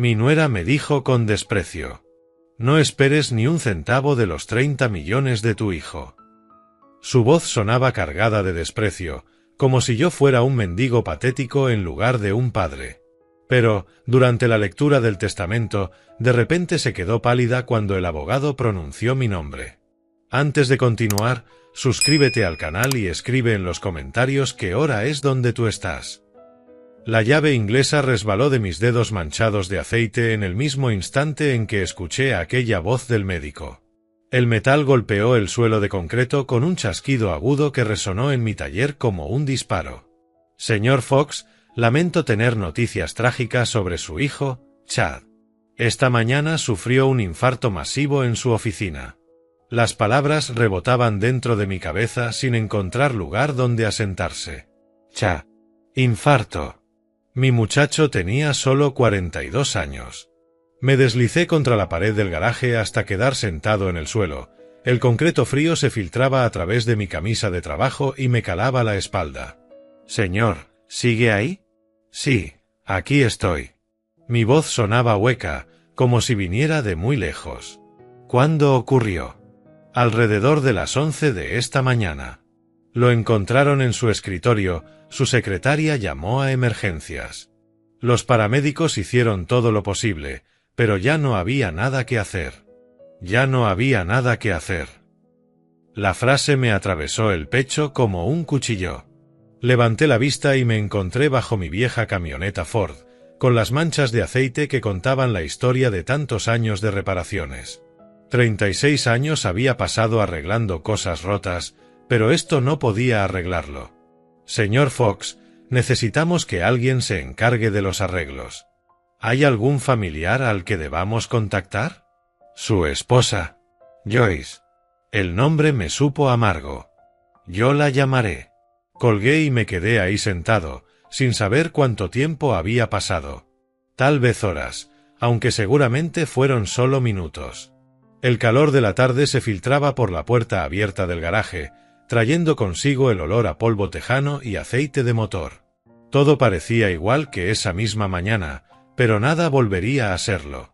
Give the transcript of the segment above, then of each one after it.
Mi nuera me dijo con desprecio: no esperes ni un centavo de los 30 millones de tu hijo. Su voz sonaba cargada de desprecio, como si yo fuera un mendigo patético en lugar de un padre. Pero, durante la lectura del testamento, de repente se quedó pálida cuando el abogado pronunció mi nombre. Antes de continuar, suscríbete al canal y escribe en los comentarios qué hora es donde tú estás. La llave inglesa resbaló de mis dedos manchados de aceite en el mismo instante en que escuché aquella voz del médico. El metal golpeó el suelo de concreto con un chasquido agudo que resonó en mi taller como un disparo. Señor Fox, lamento tener noticias trágicas sobre su hijo, Chad. Esta mañana sufrió un infarto masivo en su oficina. Las palabras rebotaban dentro de mi cabeza sin encontrar lugar donde asentarse. Chad. Infarto. Mi muchacho tenía solo 42 años. Me deslicé contra la pared del garaje hasta quedar sentado en el suelo. El concreto frío se filtraba a través de mi camisa de trabajo y me calaba la espalda. Señor, ¿sigue ahí? Sí, aquí estoy. Mi voz sonaba hueca, como si viniera de muy lejos. ¿Cuándo ocurrió? Alrededor de las 11 de esta mañana. Lo encontraron en su escritorio, su secretaria llamó a emergencias. Los paramédicos hicieron todo lo posible, pero ya no había nada que hacer. Ya no había nada que hacer. La frase me atravesó el pecho como un cuchillo. Levanté la vista y me encontré bajo mi vieja camioneta Ford, con las manchas de aceite que contaban la historia de tantos años de reparaciones. 36 años había pasado arreglando cosas rotas, pero esto no podía arreglarlo. Señor Fox, necesitamos que alguien se encargue de los arreglos. ¿Hay algún familiar al que debamos contactar? Su esposa, Joyce. El nombre me supo amargo. Yo la llamaré. Colgué y me quedé ahí sentado, sin saber cuánto tiempo había pasado. Tal vez horas, aunque seguramente fueron solo minutos. El calor de la tarde se filtraba por la puerta abierta del garaje, trayendo consigo el olor a polvo tejano y aceite de motor. Todo parecía igual que esa misma mañana, pero nada volvería a serlo.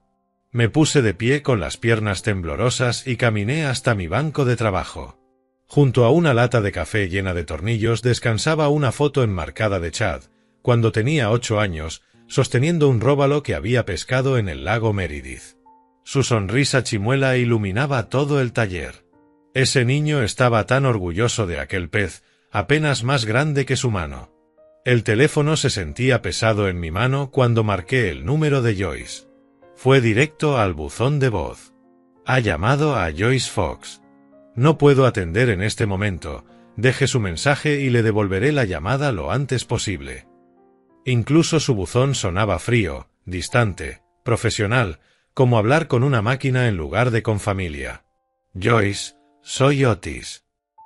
Me puse de pie con las piernas temblorosas y caminé hasta mi banco de trabajo. Junto a una lata de café llena de tornillos descansaba una foto enmarcada de Chad, cuando tenía 8 años, sosteniendo un róbalo que había pescado en el lago Meredith. Su sonrisa chimuela iluminaba todo el taller. Ese niño estaba tan orgulloso de aquel pez, apenas más grande que su mano. El teléfono se sentía pesado en mi mano cuando marqué el número de Joyce. Fue directo al buzón de voz. Ha llamado a Joyce Fox. No puedo atender en este momento. Deje su mensaje y le devolveré la llamada lo antes posible. Incluso su buzón sonaba frío, distante, profesional, como hablar con una máquina en lugar de con familia. Joyce, soy Otis.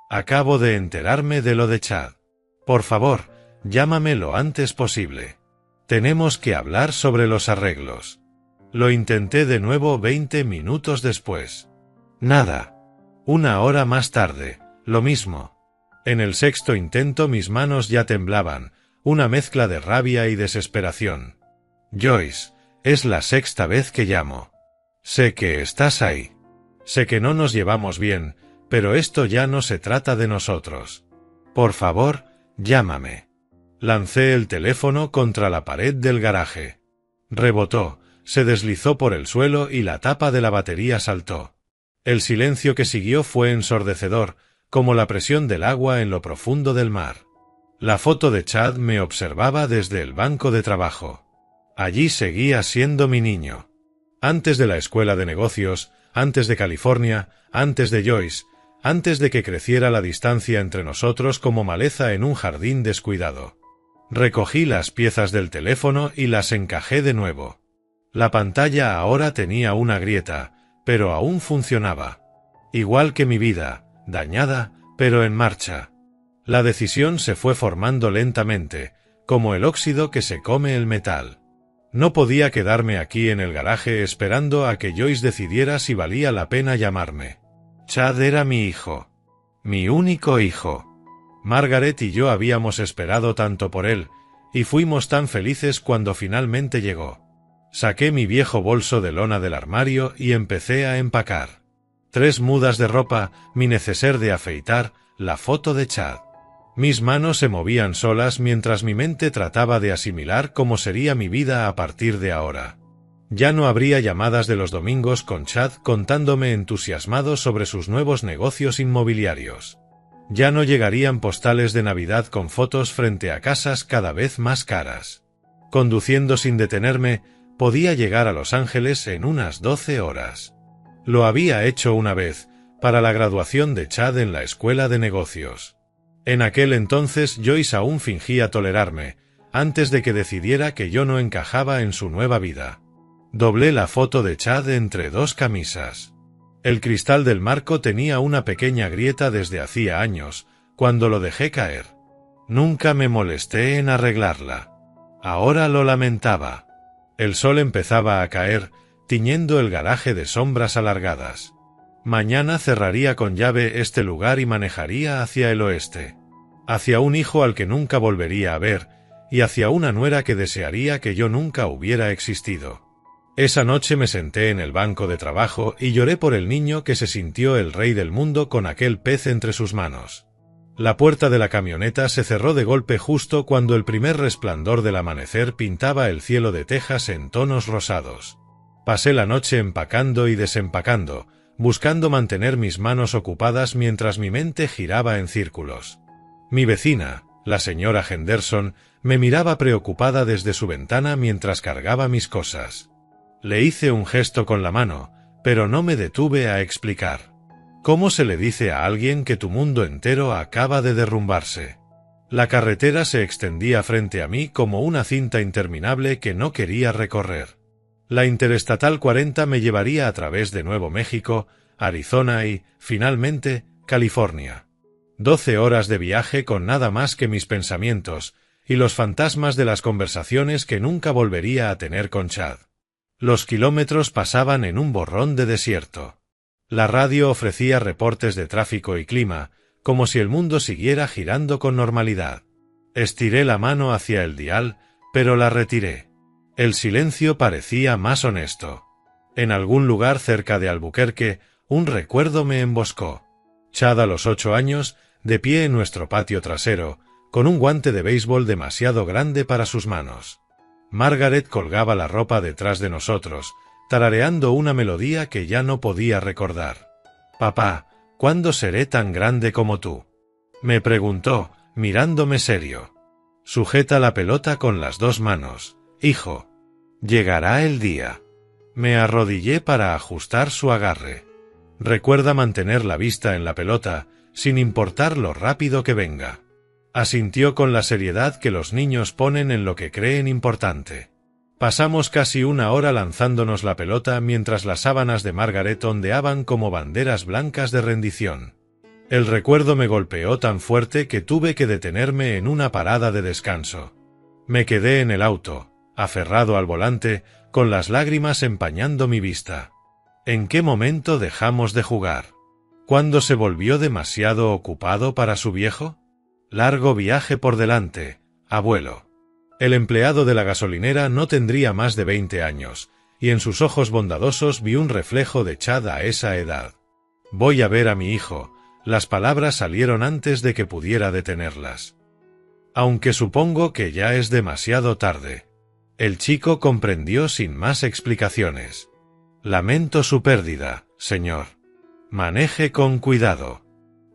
Acabo de enterarme de lo de Chad. Por favor, llámame lo antes posible. Tenemos que hablar sobre los arreglos. Lo intenté de nuevo 20 minutos después. Nada. 1 hora más tarde, lo mismo. En el sexto intento mis manos ya temblaban, una mezcla de rabia y desesperación. Joyce, es la 6ª vez que llamo. Sé que estás ahí. Sé que no nos llevamos bien, pero esto ya no se trata de nosotros. Por favor, llámame. Lancé el teléfono contra la pared del garaje. Rebotó, se deslizó por el suelo y la tapa de la batería saltó. El silencio que siguió fue ensordecedor, como la presión del agua en lo profundo del mar. La foto de Chad me observaba desde el banco de trabajo. Allí seguía siendo mi niño. Antes de la escuela de negocios, antes de California, antes de Joyce, antes de que creciera la distancia entre nosotros como maleza en un jardín descuidado. Recogí las piezas del teléfono y las encajé de nuevo. La pantalla ahora tenía una grieta, pero aún funcionaba. Igual que mi vida, dañada, pero en marcha. La decisión se fue formando lentamente, como el óxido que se come el metal. No podía quedarme aquí en el garaje esperando a que Joyce decidiera si valía la pena llamarme. Chad era mi hijo. Mi único hijo. Margaret y yo habíamos esperado tanto por él, y fuimos tan felices cuando finalmente llegó. Saqué mi viejo bolso de lona del armario y empecé a empacar. 3 mudas de ropa, mi neceser de afeitar, la foto de Chad. Mis manos se movían solas mientras mi mente trataba de asimilar cómo sería mi vida a partir de ahora. Ya no habría llamadas de los domingos con Chad contándome entusiasmado sobre sus nuevos negocios inmobiliarios. Ya no llegarían postales de Navidad con fotos frente a casas cada vez más caras. Conduciendo sin detenerme, podía llegar a Los Ángeles en unas 12 horas. Lo había hecho una vez, para la graduación de Chad en la escuela de negocios. En aquel entonces Joyce aún fingía tolerarme, antes de que decidiera que yo no encajaba en su nueva vida. Doblé la foto de Chad entre 2 camisas. El cristal del marco tenía una pequeña grieta desde hacía años, cuando lo dejé caer. Nunca me molesté en arreglarla. Ahora lo lamentaba. El sol empezaba a caer, tiñendo el garaje de sombras alargadas. Mañana cerraría con llave este lugar y manejaría hacia el oeste. Hacia un hijo al que nunca volvería a ver, y hacia una nuera que desearía que yo nunca hubiera existido. Esa noche me senté en el banco de trabajo y lloré por el niño que se sintió el rey del mundo con aquel pez entre sus manos. La puerta de la camioneta se cerró de golpe justo cuando el primer resplandor del amanecer pintaba el cielo de Texas en tonos rosados. Pasé la noche empacando y desempacando, buscando mantener mis manos ocupadas mientras mi mente giraba en círculos. Mi vecina, la señora Henderson, me miraba preocupada desde su ventana mientras cargaba mis cosas. Le hice un gesto con la mano, pero no me detuve a explicar. ¿Cómo se le dice a alguien que tu mundo entero acaba de derrumbarse? La carretera se extendía frente a mí como una cinta interminable que no quería recorrer. La Interestatal 40 me llevaría a través de Nuevo México, Arizona y, finalmente, California. 12 horas de viaje con nada más que mis pensamientos y los fantasmas de las conversaciones que nunca volvería a tener con Chad. Los kilómetros pasaban en un borrón de desierto. La radio ofrecía reportes de tráfico y clima, como si el mundo siguiera girando con normalidad. Estiré la mano hacia el dial, pero la retiré. El silencio parecía más honesto. En algún lugar cerca de Albuquerque, un recuerdo me emboscó. Chad a los 8 años, de pie en nuestro patio trasero, con un guante de béisbol demasiado grande para sus manos. Margaret colgaba la ropa detrás de nosotros, tarareando una melodía que ya no podía recordar. «Papá, ¿cuándo seré tan grande como tú?», me preguntó, mirándome serio. «Sujeta la pelota con las 2 manos, hijo. Llegará el día». Me arrodillé para ajustar su agarre. «Recuerda mantener la vista en la pelota, sin importar lo rápido que venga». Asintió con la seriedad que los niños ponen en lo que creen importante. Pasamos casi 1 hora lanzándonos la pelota mientras las sábanas de Margaret ondeaban como banderas blancas de rendición. El recuerdo me golpeó tan fuerte que tuve que detenerme en una parada de descanso. Me quedé en el auto, aferrado al volante, con las lágrimas empañando mi vista. ¿En qué momento dejamos de jugar? ¿Cuándo se volvió demasiado ocupado para su viejo? Largo viaje por delante, abuelo. El empleado de la gasolinera no tendría más de 20 años, y en sus ojos bondadosos vi un reflejo de Chad a esa edad. Voy a ver a mi hijo. Las palabras salieron antes de que pudiera detenerlas. Aunque supongo que ya es demasiado tarde. El chico comprendió sin más explicaciones. Lamento su pérdida, señor. Maneje con cuidado.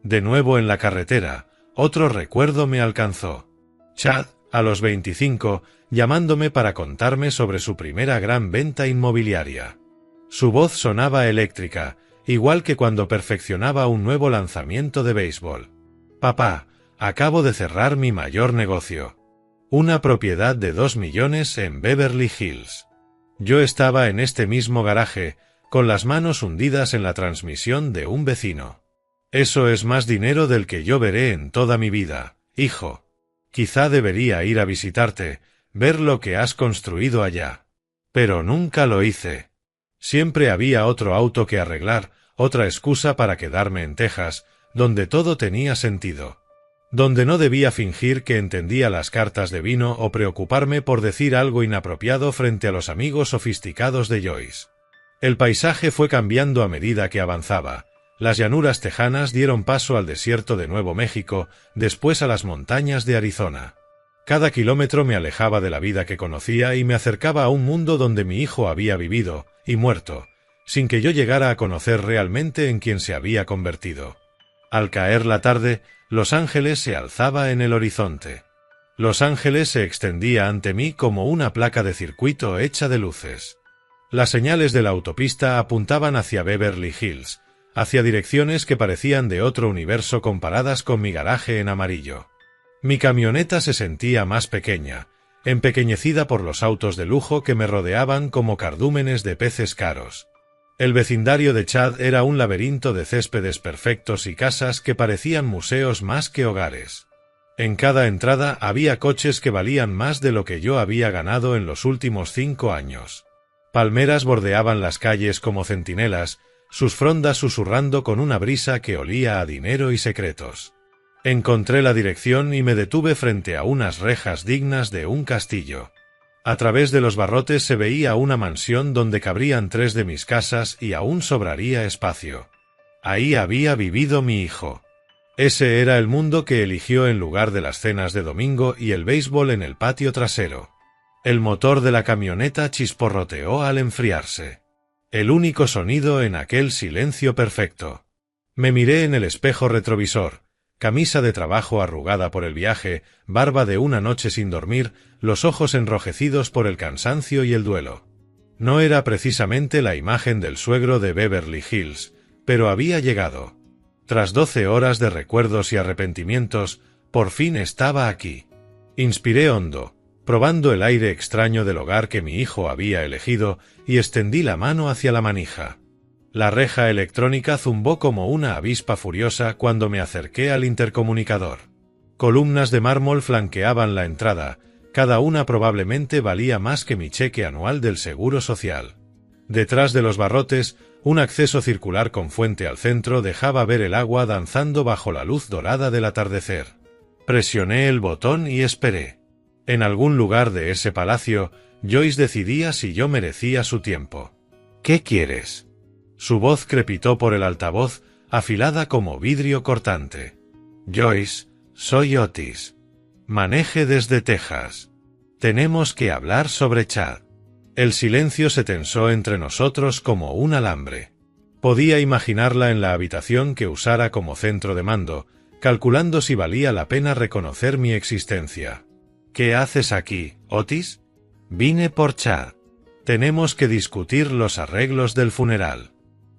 De nuevo en la carretera, otro recuerdo me alcanzó. Chad, a los 25, llamándome para contarme sobre su primera gran venta inmobiliaria. Su voz sonaba eléctrica, igual que cuando perfeccionaba un nuevo lanzamiento de béisbol. «Papá, acabo de cerrar mi mayor negocio. Una propiedad de 2 millones en Beverly Hills». Yo estaba en este mismo garaje, con las manos hundidas en la transmisión de un vecino. «Eso es más dinero del que yo veré en toda mi vida, hijo. Quizá debería ir a visitarte, ver lo que has construido allá». Pero nunca lo hice. Siempre había otro auto que arreglar, otra excusa para quedarme en Texas, donde todo tenía sentido. donde no debía fingir que entendía las cartas de vino o preocuparme por decir algo inapropiado frente a los amigos sofisticados de Joyce. El paisaje fue cambiando a medida que avanzaba. Las llanuras tejanas dieron paso al desierto de Nuevo México, después a las montañas de Arizona. Cada kilómetro me alejaba de la vida que conocía y me acercaba a un mundo donde mi hijo había vivido y muerto, sin que yo llegara a conocer realmente en quién se había convertido. Al caer la tarde, Los Ángeles se alzaba en el horizonte. Los Ángeles se extendía ante mí como una placa de circuito hecha de luces. Las señales de la autopista apuntaban hacia Beverly Hills, hacia direcciones que parecían de otro universo comparadas con mi garaje en amarillo. Mi camioneta se sentía más pequeña, empequeñecida por los autos de lujo que me rodeaban como cardúmenes de peces caros. El vecindario de Chad era un laberinto de céspedes perfectos y casas que parecían museos más que hogares. En cada entrada había coches que valían más de lo que yo había ganado en los últimos 5 años. Palmeras bordeaban las calles como centinelas, sus frondas susurrando con una brisa que olía a dinero y secretos. Encontré la dirección y me detuve frente a unas rejas dignas de un castillo. A través de los barrotes se veía una mansión donde cabrían 3 de mis casas y aún sobraría espacio. Ahí había vivido mi hijo. Ese era el mundo que eligió en lugar de las cenas de domingo y el béisbol en el patio trasero. El motor de la camioneta chisporroteó al enfriarse. El único sonido en aquel silencio perfecto. Me miré en el espejo retrovisor. Camisa de trabajo arrugada por el viaje, barba de una noche sin dormir, los ojos enrojecidos por el cansancio y el duelo. No era precisamente la imagen del suegro de Beverly Hills, pero había llegado. Tras 12 horas de recuerdos y arrepentimientos, por fin estaba aquí. Inspiré hondo, probando el aire extraño del hogar que mi hijo había elegido, y extendí la mano hacia la manija. La reja electrónica zumbó como una avispa furiosa cuando me acerqué al intercomunicador. Columnas de mármol flanqueaban la entrada, cada una probablemente valía más que mi cheque anual del Seguro Social. Detrás de los barrotes, un acceso circular con fuente al centro dejaba ver el agua danzando bajo la luz dorada del atardecer. Presioné el botón y esperé. En algún lugar de ese palacio, Joyce decidía si yo merecía su tiempo. ¿Qué quieres? Su voz crepitó por el altavoz, afilada como vidrio cortante. Joyce, soy Otis. Maneje desde Texas. Tenemos que hablar sobre Chad. El silencio se tensó entre nosotros como un alambre. Podía imaginarla en la habitación que usara como centro de mando, calculando si valía la pena reconocer mi existencia. ¿Qué haces aquí, Otis? Vine por Chad. Tenemos que discutir los arreglos del funeral.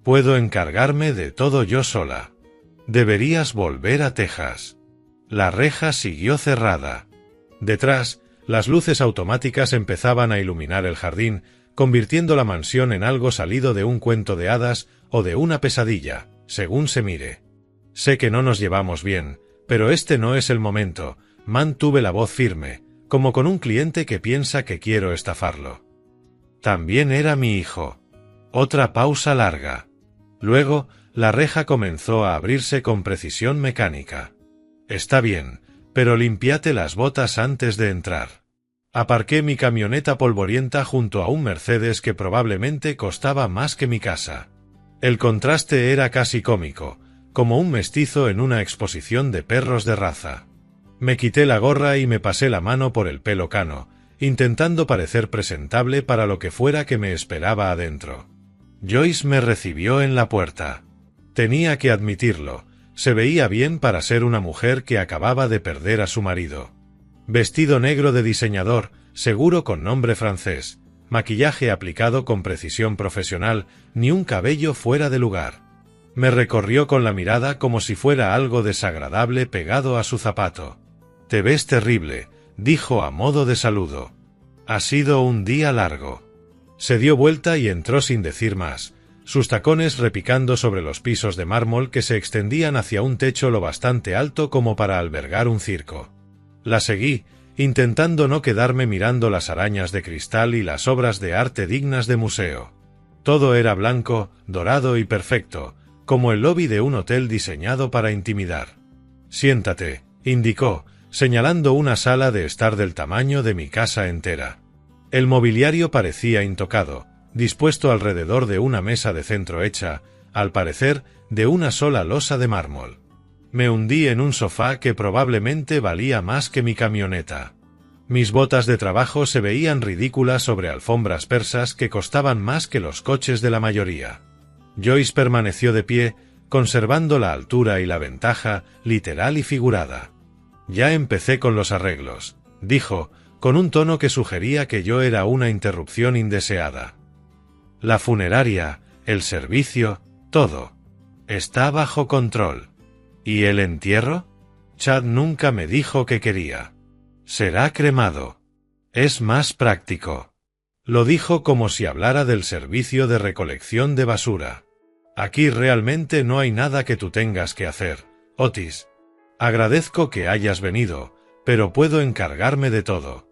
Puedo encargarme de todo yo sola. Deberías volver a Texas. La reja siguió cerrada. Detrás, las luces automáticas empezaban a iluminar el jardín, convirtiendo la mansión en algo salido de un cuento de hadas o de una pesadilla, según se mire. Sé que no nos llevamos bien, pero este no es el momento. Mantuve la voz firme, como con un cliente que piensa que quiero estafarlo. También era mi hijo. Otra pausa larga. Luego, la reja comenzó a abrirse con precisión mecánica. Está bien, pero limpiate las botas antes de entrar. Aparqué mi camioneta polvorienta junto a un Mercedes que probablemente costaba más que mi casa. El contraste era casi cómico, como un mestizo en una exposición de perros de raza. Me quité la gorra y me pasé la mano por el pelo cano, intentando parecer presentable para lo que fuera que me esperaba adentro. Joyce me recibió en la puerta. Tenía que admitirlo, se veía bien para ser una mujer que acababa de perder a su marido. Vestido negro de diseñador, seguro con nombre francés, maquillaje aplicado con precisión profesional, ni un cabello fuera de lugar. Me recorrió con la mirada como si fuera algo desagradable pegado a su zapato. «Te ves terrible», dijo a modo de saludo. «Ha sido un día largo». Se dio vuelta y entró sin decir más, sus tacones repicando sobre los pisos de mármol que se extendían hacia un techo lo bastante alto como para albergar un circo. La seguí, intentando no quedarme mirando las arañas de cristal y las obras de arte dignas de museo. Todo era blanco, dorado y perfecto, como el lobby de un hotel diseñado para intimidar. «Siéntate», indicó, señalando una sala de estar del tamaño de mi casa entera. El mobiliario parecía intocado, dispuesto alrededor de una mesa de centro hecha, al parecer, de una sola losa de mármol. Me hundí en un sofá que probablemente valía más que mi camioneta. Mis botas de trabajo se veían ridículas sobre alfombras persas que costaban más que los coches de la mayoría. Joyce permaneció de pie, conservando la altura y la ventaja, literal y figurada. Ya empecé con los arreglos, dijo, con un tono que sugería que yo era una interrupción indeseada. La funeraria, el servicio, todo. Está bajo control. ¿Y el entierro? Chad nunca me dijo que quería. Será cremado. Es más práctico. Lo dijo como si hablara del servicio de recolección de basura. Aquí realmente no hay nada que tú tengas que hacer, Otis. Agradezco que hayas venido, pero puedo encargarme de todo.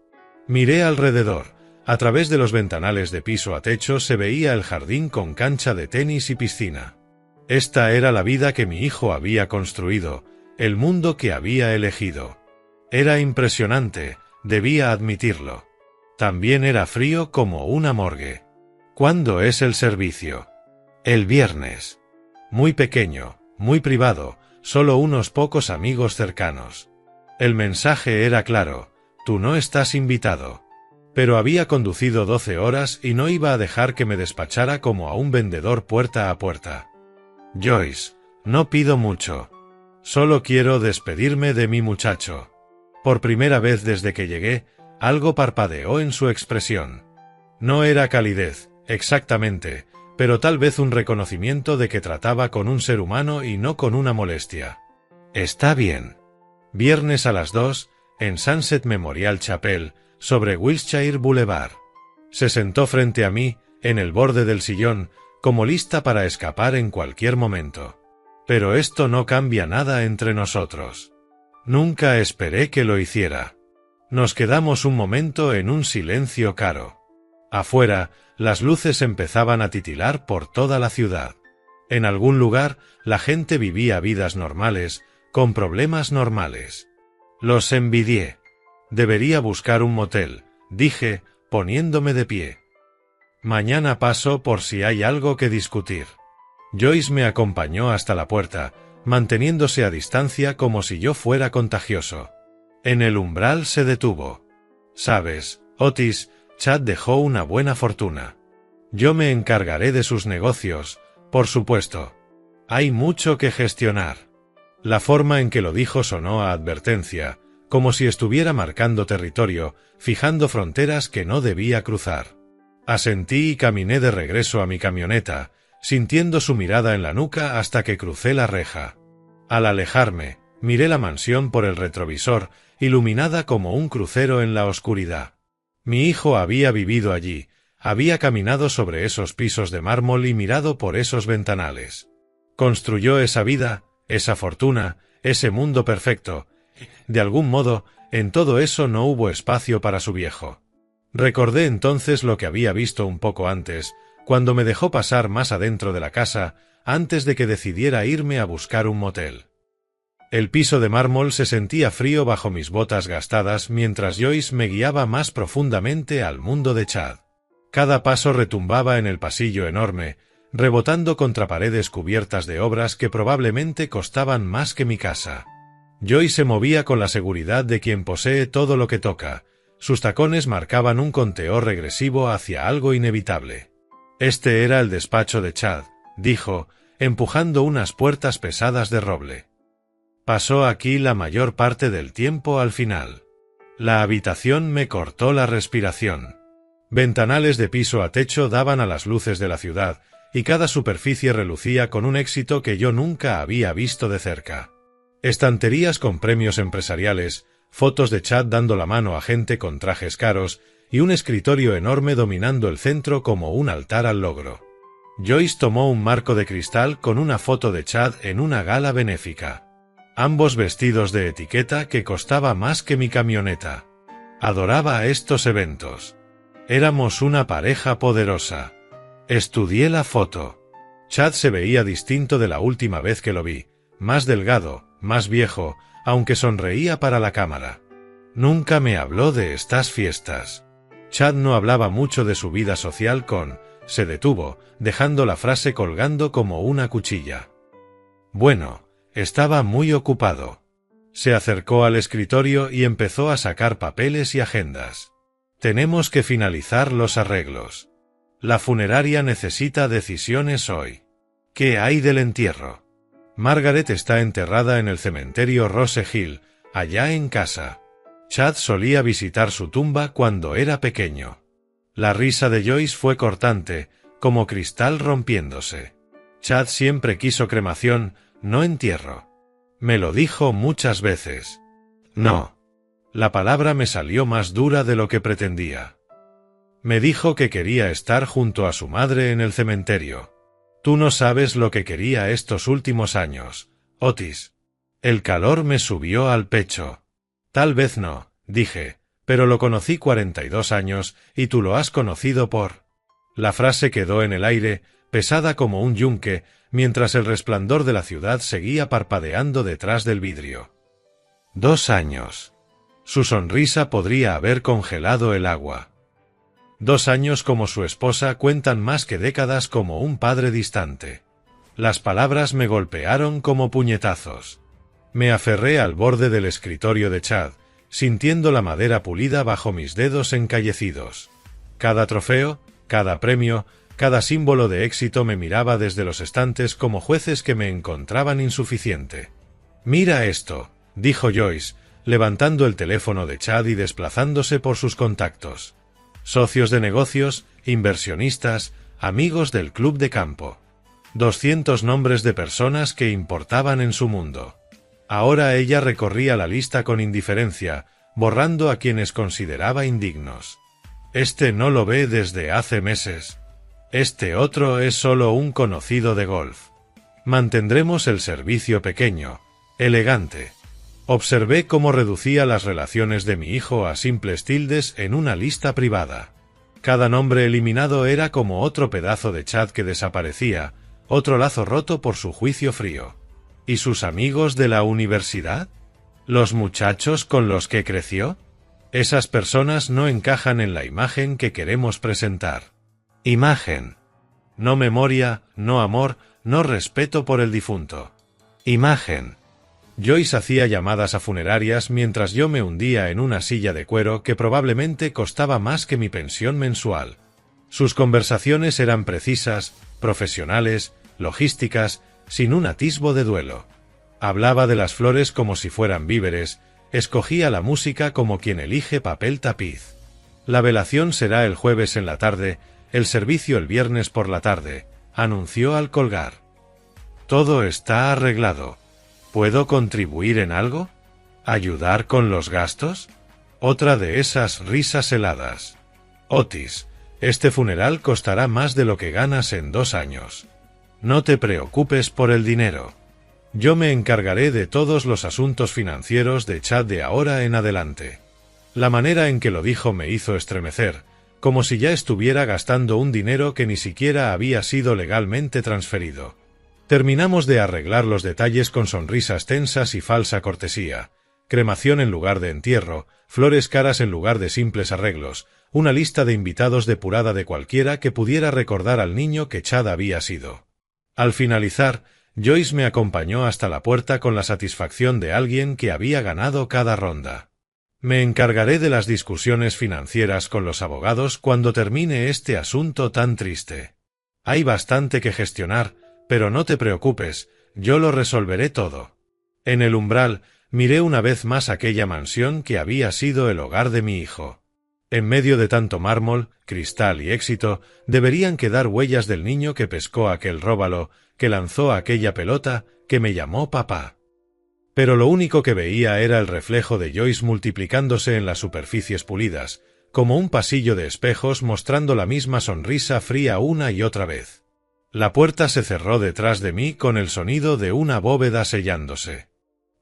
Miré alrededor. A través de los ventanales de piso a techo se veía el jardín con cancha de tenis y piscina. Esta era la vida que mi hijo había construido, el mundo que había elegido. Era impresionante, debía admitirlo. También era frío como una morgue. ¿Cuándo es el servicio? El viernes. Muy pequeño, muy privado, solo unos pocos amigos cercanos. El mensaje era claro, tú no estás invitado. Pero había conducido 12 horas y no iba a dejar que me despachara como a un vendedor puerta a puerta. Joyce, no pido mucho. Solo quiero despedirme de mi muchacho. Por primera vez desde que llegué, algo parpadeó en su expresión. No era calidez, exactamente, pero tal vez un reconocimiento de que trataba con un ser humano y no con una molestia. Está bien. Viernes a las 2, en Sunset Memorial Chapel, sobre Wilshire Boulevard. Se sentó frente a mí, en el borde del sillón, como lista para escapar en cualquier momento. Pero esto no cambia nada entre nosotros. Nunca esperé que lo hiciera. Nos quedamos un momento en un silencio caro. Afuera, las luces empezaban a titilar por toda la ciudad. En algún lugar, la gente vivía vidas normales, con problemas normales. Los envidié. Debería buscar un motel, dije, poniéndome de pie. Mañana paso por si hay algo que discutir. Joyce me acompañó hasta la puerta, manteniéndose a distancia como si yo fuera contagioso. En el umbral se detuvo. Sabes, Otis, Chad dejó una buena fortuna. Yo me encargaré de sus negocios, por supuesto. Hay mucho que gestionar. La forma en que lo dijo sonó a advertencia, como si estuviera marcando territorio, fijando fronteras que no debía cruzar. Asentí y caminé de regreso a mi camioneta, sintiendo su mirada en la nuca hasta que crucé la reja. Al alejarme, miré la mansión por el retrovisor, iluminada como un crucero en la oscuridad. Mi hijo había vivido allí, había caminado sobre esos pisos de mármol y mirado por esos ventanales. Construyó esa vida, esa fortuna, ese mundo perfecto. De algún modo, en todo eso no hubo espacio para su viejo. Recordé entonces lo que había visto un poco antes, cuando me dejó pasar más adentro de la casa, antes de que decidiera irme a buscar un motel. El piso de mármol se sentía frío bajo mis botas gastadas mientras Joyce me guiaba más profundamente al mundo de Chad. Cada paso retumbaba en el pasillo enorme, rebotando contra paredes cubiertas de obras que probablemente costaban más que mi casa. Joyce se movía con la seguridad de quien posee todo lo que toca. Sus tacones marcaban un conteo regresivo hacia algo inevitable. Este era el despacho de Chad, dijo, empujando unas puertas pesadas de roble. Pasó aquí la mayor parte del tiempo al final. La habitación me cortó la respiración. Ventanales de piso a techo daban a las luces de la ciudad, y cada superficie relucía con un éxito que yo nunca había visto de cerca. Estanterías con premios empresariales, fotos de Chad dando la mano a gente con trajes caros, y un escritorio enorme dominando el centro como un altar al logro. Joyce tomó un marco de cristal con una foto de Chad en una gala benéfica. Ambos vestidos de etiqueta que costaba más que mi camioneta. Adoraba estos eventos. Éramos una pareja poderosa. Estudié la foto. Chad se veía distinto de la última vez que lo vi, más delgado, más viejo, aunque sonreía para la cámara. Nunca me habló de estas fiestas. Chad no hablaba mucho de su vida social con... Se detuvo, dejando la frase colgando como una cuchilla. Bueno, estaba muy ocupado. Se acercó al escritorio y empezó a sacar papeles y agendas. Tenemos que finalizar los arreglos. La funeraria necesita decisiones hoy. ¿Qué hay del entierro? Margaret está enterrada en el cementerio Rose Hill, allá en casa. Chad solía visitar su tumba cuando era pequeño. La risa de Joyce fue cortante, como cristal rompiéndose. Chad siempre quiso cremación, no entierro. Me lo dijo muchas veces. No. La palabra me salió más dura de lo que pretendía. Me dijo que quería estar junto a su madre en el cementerio. Tú no sabes lo que quería estos últimos años, Otis. El calor me subió al pecho. Tal vez no, dije, pero lo conocí 42 años y tú lo has conocido por... La frase quedó en el aire, pesada como un yunque, mientras el resplandor de la ciudad seguía parpadeando detrás del vidrio. 2 años. Su sonrisa podría haber congelado el agua. 2 años como su esposa cuentan más que décadas como un padre distante. Las palabras me golpearon como puñetazos. Me aferré al borde del escritorio de Chad, sintiendo la madera pulida bajo mis dedos encallecidos. Cada trofeo, cada premio, cada símbolo de éxito me miraba desde los estantes como jueces que me encontraban insuficiente. «Mira esto», dijo Joyce, levantando el teléfono de Chad y desplazándose por sus contactos. Socios de negocios, inversionistas, amigos del club de campo. 200 nombres de personas que importaban en su mundo. Ahora ella recorría la lista con indiferencia, borrando a quienes consideraba indignos. Este no lo ve desde hace meses. Este otro es solo un conocido de golf. Mantendremos el servicio pequeño, elegante. Observé cómo reducía las relaciones de mi hijo a simples tildes en una lista privada. Cada nombre eliminado era como otro pedazo de Chad que desaparecía, otro lazo roto por su juicio frío. ¿Y sus amigos de la universidad? ¿Los muchachos con los que creció? Esas personas no encajan en la imagen que queremos presentar. Imagen. No memoria, no amor, no respeto por el difunto. Imagen. Joyce hacía llamadas a funerarias mientras yo me hundía en una silla de cuero que probablemente costaba más que mi pensión mensual. Sus conversaciones eran precisas, profesionales, logísticas, sin un atisbo de duelo. Hablaba de las flores como si fueran víveres, escogía la música como quien elige papel tapiz. La velación será el jueves en la tarde, el servicio el viernes por la tarde, anunció al colgar. Todo está arreglado. ¿Puedo contribuir en algo? ¿Ayudar con los gastos? Otra de esas risas heladas. Otis, este funeral costará más de lo que ganas en 2 años. No te preocupes por el dinero. Yo me encargaré de todos los asuntos financieros de Chad de ahora en adelante. La manera en que lo dijo me hizo estremecer, como si ya estuviera gastando un dinero que ni siquiera había sido legalmente transferido. Terminamos de arreglar los detalles con sonrisas tensas y falsa cortesía, cremación en lugar de entierro, flores caras en lugar de simples arreglos, una lista de invitados depurada de cualquiera que pudiera recordar al niño que Chad había sido. Al finalizar, Joyce me acompañó hasta la puerta con la satisfacción de alguien que había ganado cada ronda. Me encargaré de las discusiones financieras con los abogados cuando termine este asunto tan triste. Hay bastante que gestionar, pero no te preocupes, yo lo resolveré todo. En el umbral, miré una vez más aquella mansión que había sido el hogar de mi hijo. En medio de tanto mármol, cristal y éxito, deberían quedar huellas del niño que pescó aquel róbalo, que lanzó aquella pelota, que me llamó papá. Pero lo único que veía era el reflejo de Joyce multiplicándose en las superficies pulidas, como un pasillo de espejos mostrando la misma sonrisa fría una y otra vez. La puerta se cerró detrás de mí con el sonido de una bóveda sellándose.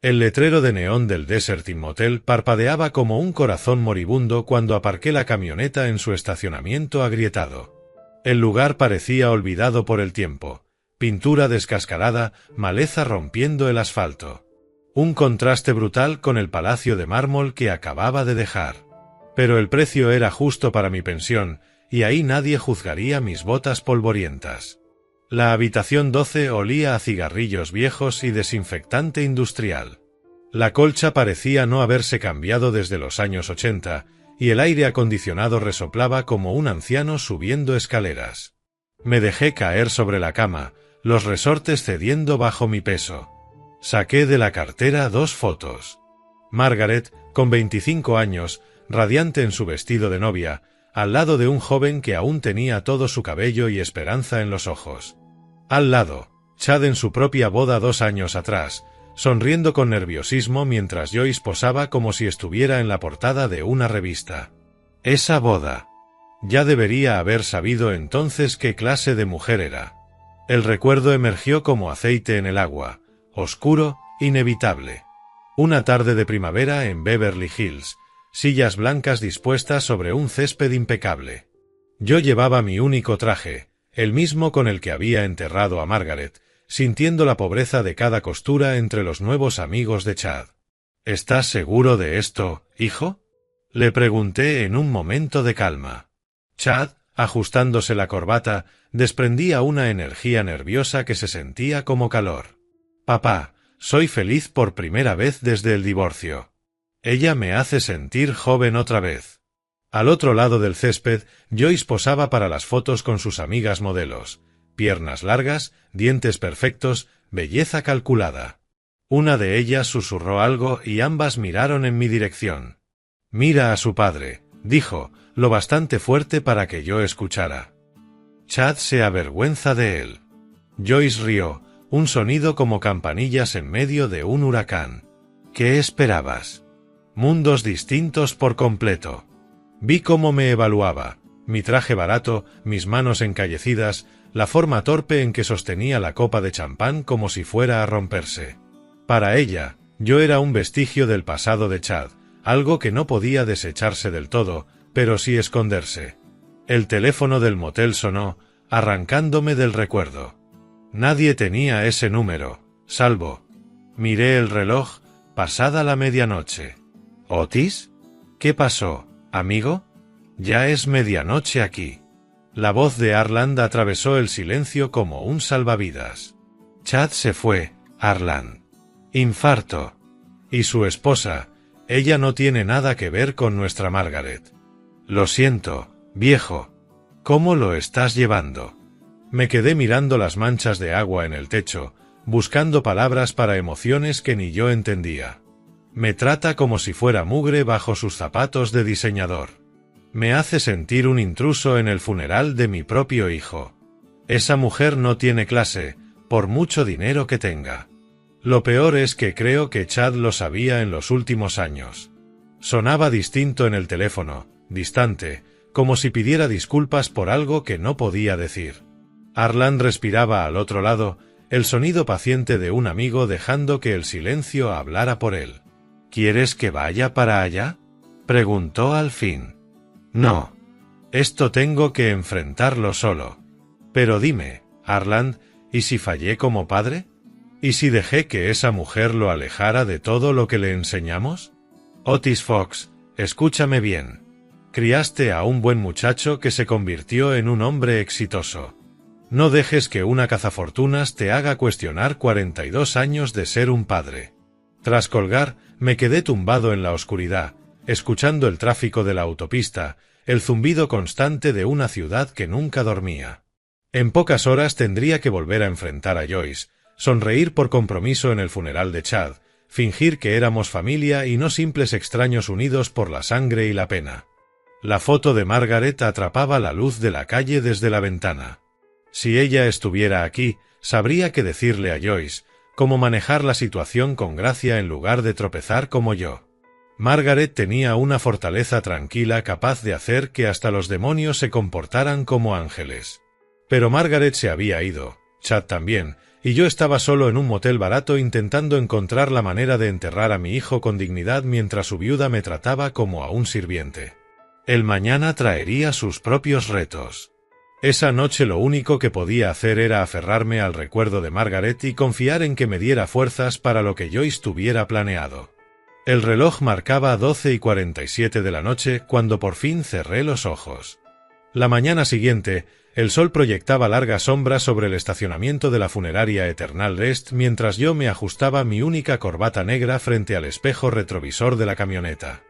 El letrero de neón del Desert Inn Motel parpadeaba como un corazón moribundo cuando aparqué la camioneta en su estacionamiento agrietado. El lugar parecía olvidado por el tiempo, pintura descascarada, maleza rompiendo el asfalto. Un contraste brutal con el palacio de mármol que acababa de dejar. Pero el precio era justo para mi pensión, y ahí nadie juzgaría mis botas polvorientas. La habitación 12 olía a cigarrillos viejos y desinfectante industrial. La colcha parecía no haberse cambiado desde los años 80, y el aire acondicionado resoplaba como un anciano subiendo escaleras. Me dejé caer sobre la cama, los resortes cediendo bajo mi peso. Saqué de la cartera 2 fotos. Margaret, con 25 años, radiante en su vestido de novia, al lado de un joven que aún tenía todo su cabello y esperanza en los ojos. Al lado, Chad en su propia boda 2 años atrás, sonriendo con nerviosismo mientras Joyce posaba como si estuviera en la portada de una revista. Esa boda. Ya debería haber sabido entonces qué clase de mujer era. El recuerdo emergió como aceite en el agua, oscuro, inevitable. Una tarde de primavera en Beverly Hills, sillas blancas dispuestas sobre un césped impecable. Yo llevaba mi único traje, el mismo con el que había enterrado a Margaret, sintiendo la pobreza de cada costura entre los nuevos amigos de Chad. ¿Estás seguro de esto, hijo?, le pregunté en un momento de calma. Chad, ajustándose la corbata, desprendía una energía nerviosa que se sentía como calor. Papá, soy feliz por primera vez desde el divorcio. Ella me hace sentir joven otra vez. Al otro lado del césped, Joyce posaba para las fotos con sus amigas modelos. Piernas largas, dientes perfectos, belleza calculada. Una de ellas susurró algo y ambas miraron en mi dirección. «Mira a su padre», dijo, lo bastante fuerte para que yo escuchara. Chad se avergüenza de él. Joyce rió, un sonido como campanillas en medio de un huracán. ¿Qué esperabas? Mundos distintos por completo. Vi cómo me evaluaba, mi traje barato, mis manos encallecidas, la forma torpe en que sostenía la copa de champán como si fuera a romperse. Para ella, yo era un vestigio del pasado de Chad, algo que no podía desecharse del todo, pero sí esconderse. El teléfono del motel sonó, arrancándome del recuerdo. Nadie tenía ese número, salvo. Miré el reloj, pasada la medianoche. ¿Otis? ¿Qué pasó, amigo? Ya es medianoche aquí. La voz de Arland atravesó el silencio como un salvavidas. Chad se fue, Arland. Infarto. Y su esposa, ella no tiene nada que ver con nuestra Margaret. Lo siento, viejo. ¿Cómo lo estás llevando? Me quedé mirando las manchas de agua en el techo, buscando palabras para emociones que ni yo entendía. Me trata como si fuera mugre bajo sus zapatos de diseñador. Me hace sentir un intruso en el funeral de mi propio hijo. Esa mujer no tiene clase, por mucho dinero que tenga. Lo peor es que creo que Chad lo sabía en los últimos años. Sonaba distinto en el teléfono, distante, como si pidiera disculpas por algo que no podía decir. Arland respiraba al otro lado, el sonido paciente de un amigo dejando que el silencio hablara por él. ¿Quieres que vaya para allá?, preguntó al fin. No. Esto tengo que enfrentarlo solo. Pero dime, Arland, ¿y si fallé como padre? ¿Y si dejé que esa mujer lo alejara de todo lo que le enseñamos? Otis Fox, escúchame bien. Criaste a un buen muchacho que se convirtió en un hombre exitoso. No dejes que una cazafortunas te haga cuestionar 42 años de ser un padre. Tras colgar, me quedé tumbado en la oscuridad, escuchando el tráfico de la autopista, el zumbido constante de una ciudad que nunca dormía. En pocas horas tendría que volver a enfrentar a Joyce, sonreír por compromiso en el funeral de Chad, fingir que éramos familia y no simples extraños unidos por la sangre y la pena. La foto de Margaret atrapaba la luz de la calle desde la ventana. Si ella estuviera aquí, sabría qué decirle a Joyce, cómo manejar la situación con gracia en lugar de tropezar como yo. Margaret tenía una fortaleza tranquila capaz de hacer que hasta los demonios se comportaran como ángeles. Pero Margaret se había ido, Chad también, y yo estaba solo en un motel barato intentando encontrar la manera de enterrar a mi hijo con dignidad mientras su viuda me trataba como a un sirviente. El mañana traería sus propios retos. Esa noche lo único que podía hacer era aferrarme al recuerdo de Margaret y confiar en que me diera fuerzas para lo que Joyce tuviera planeado. El reloj marcaba 12:47 de la noche cuando por fin cerré los ojos. La mañana siguiente, el sol proyectaba largas sombras sobre el estacionamiento de la funeraria Eternal Rest mientras yo me ajustaba mi única corbata negra frente al espejo retrovisor de la camioneta.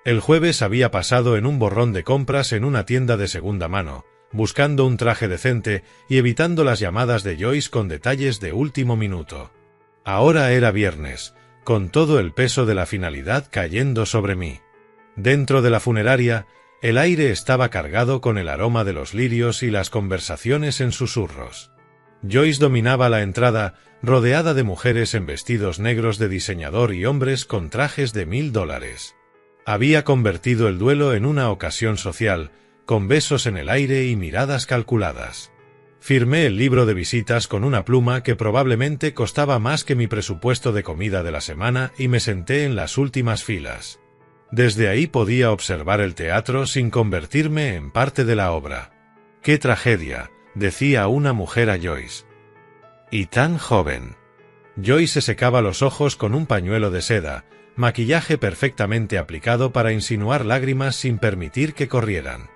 El jueves había pasado en un borrón de compras en una tienda de segunda mano, buscando un traje decente y evitando las llamadas de Joyce con detalles de último minuto. Ahora era viernes, con todo el peso de la finalidad cayendo sobre mí. Dentro de la funeraria, el aire estaba cargado con el aroma de los lirios y las conversaciones en susurros. Joyce dominaba la entrada, rodeada de mujeres en vestidos negros de diseñador y hombres con trajes de $1000. Había convertido el duelo en una ocasión social, con besos en el aire y miradas calculadas. Firmé el libro de visitas con una pluma que probablemente costaba más que mi presupuesto de comida de la semana y me senté en las últimas filas. Desde ahí podía observar el teatro sin convertirme en parte de la obra. «¡Qué tragedia!», decía una mujer a Joyce. «Y tan joven». Joyce se secaba los ojos con un pañuelo de seda, maquillaje perfectamente aplicado para insinuar lágrimas sin permitir que corrieran.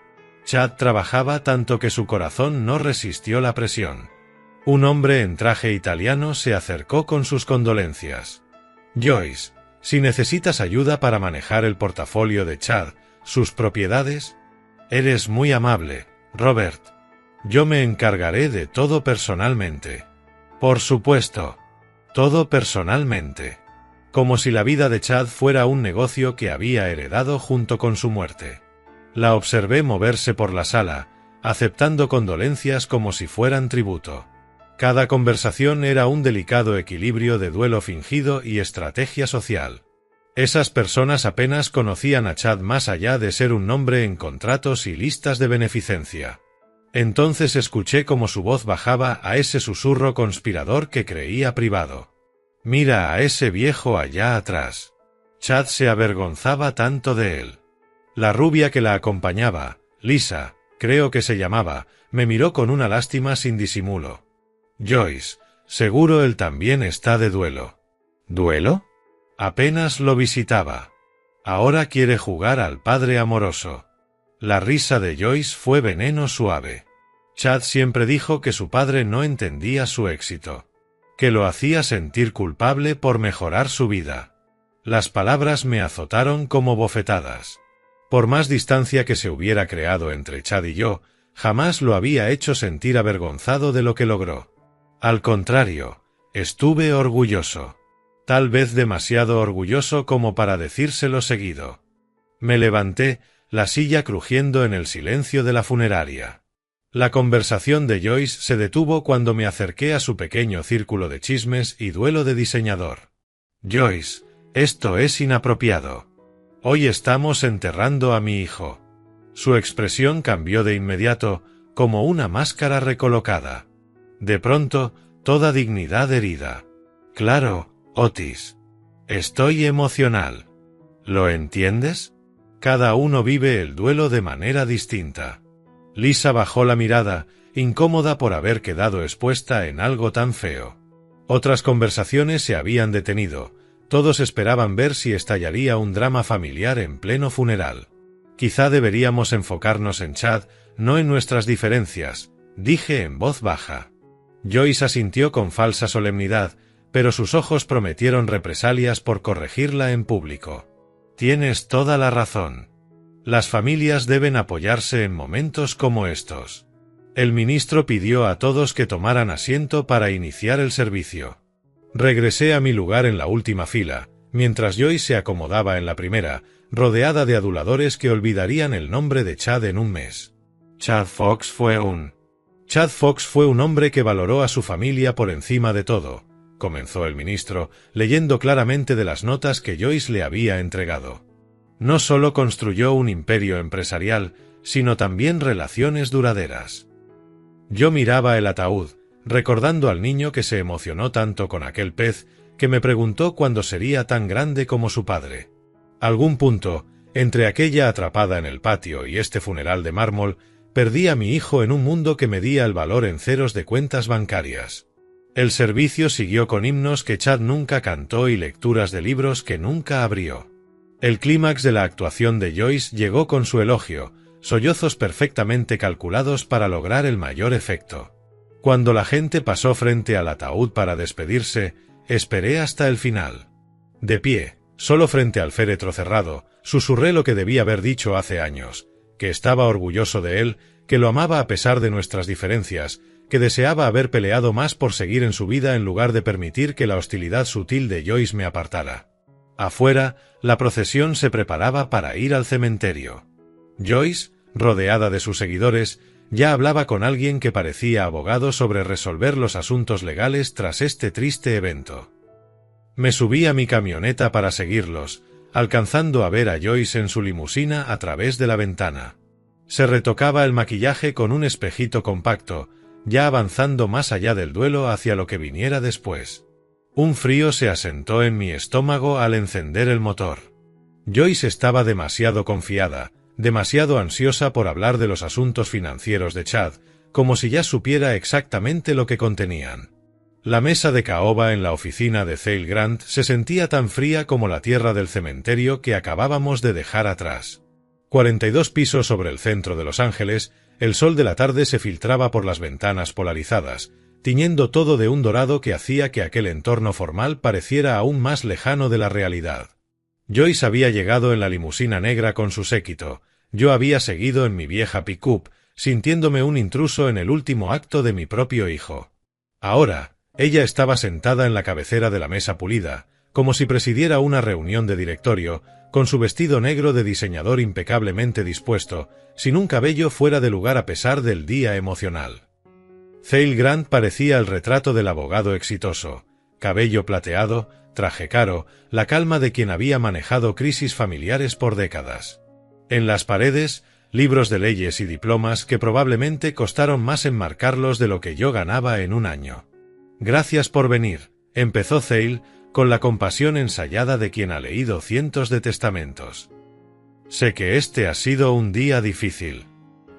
Chad trabajaba tanto que su corazón no resistió la presión. Un hombre en traje italiano se acercó con sus condolencias. «Joyce, si necesitas ayuda para manejar el portafolio de Chad, sus propiedades...». «Eres muy amable, Robert. Yo me encargaré de todo personalmente». «Por supuesto. Todo personalmente». Como si la vida de Chad fuera un negocio que había heredado junto con su muerte. La observé moverse por la sala, aceptando condolencias como si fueran tributo. Cada conversación era un delicado equilibrio de duelo fingido y estrategia social. Esas personas apenas conocían a Chad más allá de ser un nombre en contratos y listas de beneficencia. Entonces escuché cómo su voz bajaba a ese susurro conspirador que creía privado. «Mira a ese viejo allá atrás». Chad se avergonzaba tanto de él. La rubia que la acompañaba, Lisa, creo que se llamaba, me miró con una lástima sin disimulo. «Joyce, seguro él también está de duelo». «¿Duelo?». Apenas lo visitaba. Ahora quiere jugar al padre amoroso. La risa de Joyce fue veneno suave. Chad siempre dijo que su padre no entendía su éxito, que lo hacía sentir culpable por mejorar su vida. Las palabras me azotaron como bofetadas. Por más distancia que se hubiera creado entre Chad y yo, jamás lo había hecho sentir avergonzado de lo que logró. Al contrario, estuve orgulloso. Tal vez demasiado orgulloso como para decírselo seguido. Me levanté, la silla crujiendo en el silencio de la funeraria. La conversación de Joyce se detuvo cuando me acerqué a su pequeño círculo de chismes y duelo de diseñador. «Joyce, esto es inapropiado. Hoy estamos enterrando a mi hijo». Su expresión cambió de inmediato, como una máscara recolocada. De pronto, toda dignidad herida. «Claro, Otis. Estoy emocional. ¿Lo entiendes? Cada uno vive el duelo de manera distinta». Lisa bajó la mirada, incómoda por haber quedado expuesta en algo tan feo. Otras conversaciones se habían detenido. Todos esperaban ver si estallaría un drama familiar en pleno funeral. «Quizá deberíamos enfocarnos en Chad, no en nuestras diferencias», dije en voz baja. Joyce asintió con falsa solemnidad, pero sus ojos prometieron represalias por corregirla en público. «Tienes toda la razón. Las familias deben apoyarse en momentos como estos». El ministro pidió a todos que tomaran asiento para iniciar el servicio. Regresé a mi lugar en la última fila, mientras Joyce se acomodaba en la primera, rodeada de aduladores que olvidarían el nombre de Chad en un mes. Chad Fox fue un hombre que valoró a su familia por encima de todo, comenzó el ministro, leyendo claramente de las notas que Joyce le había entregado. No solo construyó un imperio empresarial, sino también relaciones duraderas. Yo miraba el ataúd, recordando al niño que se emocionó tanto con aquel pez, que me preguntó cuándo sería tan grande como su padre. Algún punto, entre aquella atrapada en el patio y este funeral de mármol, Perdí a mi hijo en un mundo que medía el valor en ceros de cuentas bancarias. El servicio siguió con himnos que Chad nunca cantó y lecturas de libros que nunca abrió. El clímax de la actuación de Joyce llegó con su elogio, sollozos perfectamente calculados para lograr el mayor efecto. Cuando la gente pasó frente al ataúd para despedirse, esperé hasta el final. De pie, solo frente al féretro cerrado, susurré lo que debía haber dicho hace años, que estaba orgulloso de él, que lo amaba a pesar de nuestras diferencias, que deseaba haber peleado más por seguir en su vida en lugar de permitir que la hostilidad sutil de Joyce me apartara. Afuera, la procesión se preparaba para ir al cementerio. Joyce, rodeada de sus seguidores, ya hablaba con alguien que parecía abogado sobre resolver los asuntos legales tras este triste evento. Me subí a mi camioneta para seguirlos, alcanzando a ver a Joyce en su limusina a través de la ventana. Se retocaba el maquillaje con un espejito compacto, ya avanzando más allá del duelo hacia lo que viniera después. Un frío se asentó en mi estómago al encender el motor. Joyce estaba demasiado confiada, demasiado ansiosa por hablar de los asuntos financieros de Chad, como si ya supiera exactamente lo que contenían. La mesa de caoba en la oficina de Thale Grant se sentía tan fría como la tierra del cementerio que acabábamos de dejar atrás. 42 pisos sobre el centro de Los Ángeles, el sol de la tarde se filtraba por las ventanas polarizadas, tiñendo todo de un dorado que hacía que aquel entorno formal pareciera aún más lejano de la realidad. Joyce había llegado en la limusina negra con su séquito, yo había seguido en mi vieja pick-up, sintiéndome un intruso en el último acto de mi propio hijo. Ahora, ella estaba sentada en la cabecera de la mesa pulida, como si presidiera una reunión de directorio, con su vestido negro de diseñador impecablemente dispuesto, sin un cabello fuera de lugar a pesar del día emocional. Thale Grant parecía el retrato del abogado exitoso, cabello plateado, traje caro, la calma de quien había manejado crisis familiares por décadas. En las paredes, libros de leyes y diplomas que probablemente costaron más enmarcarlos de lo que yo ganaba en un año. Gracias por venir, empezó Thale, con la compasión ensayada de quien ha leído cientos de testamentos. Sé que este ha sido un día difícil.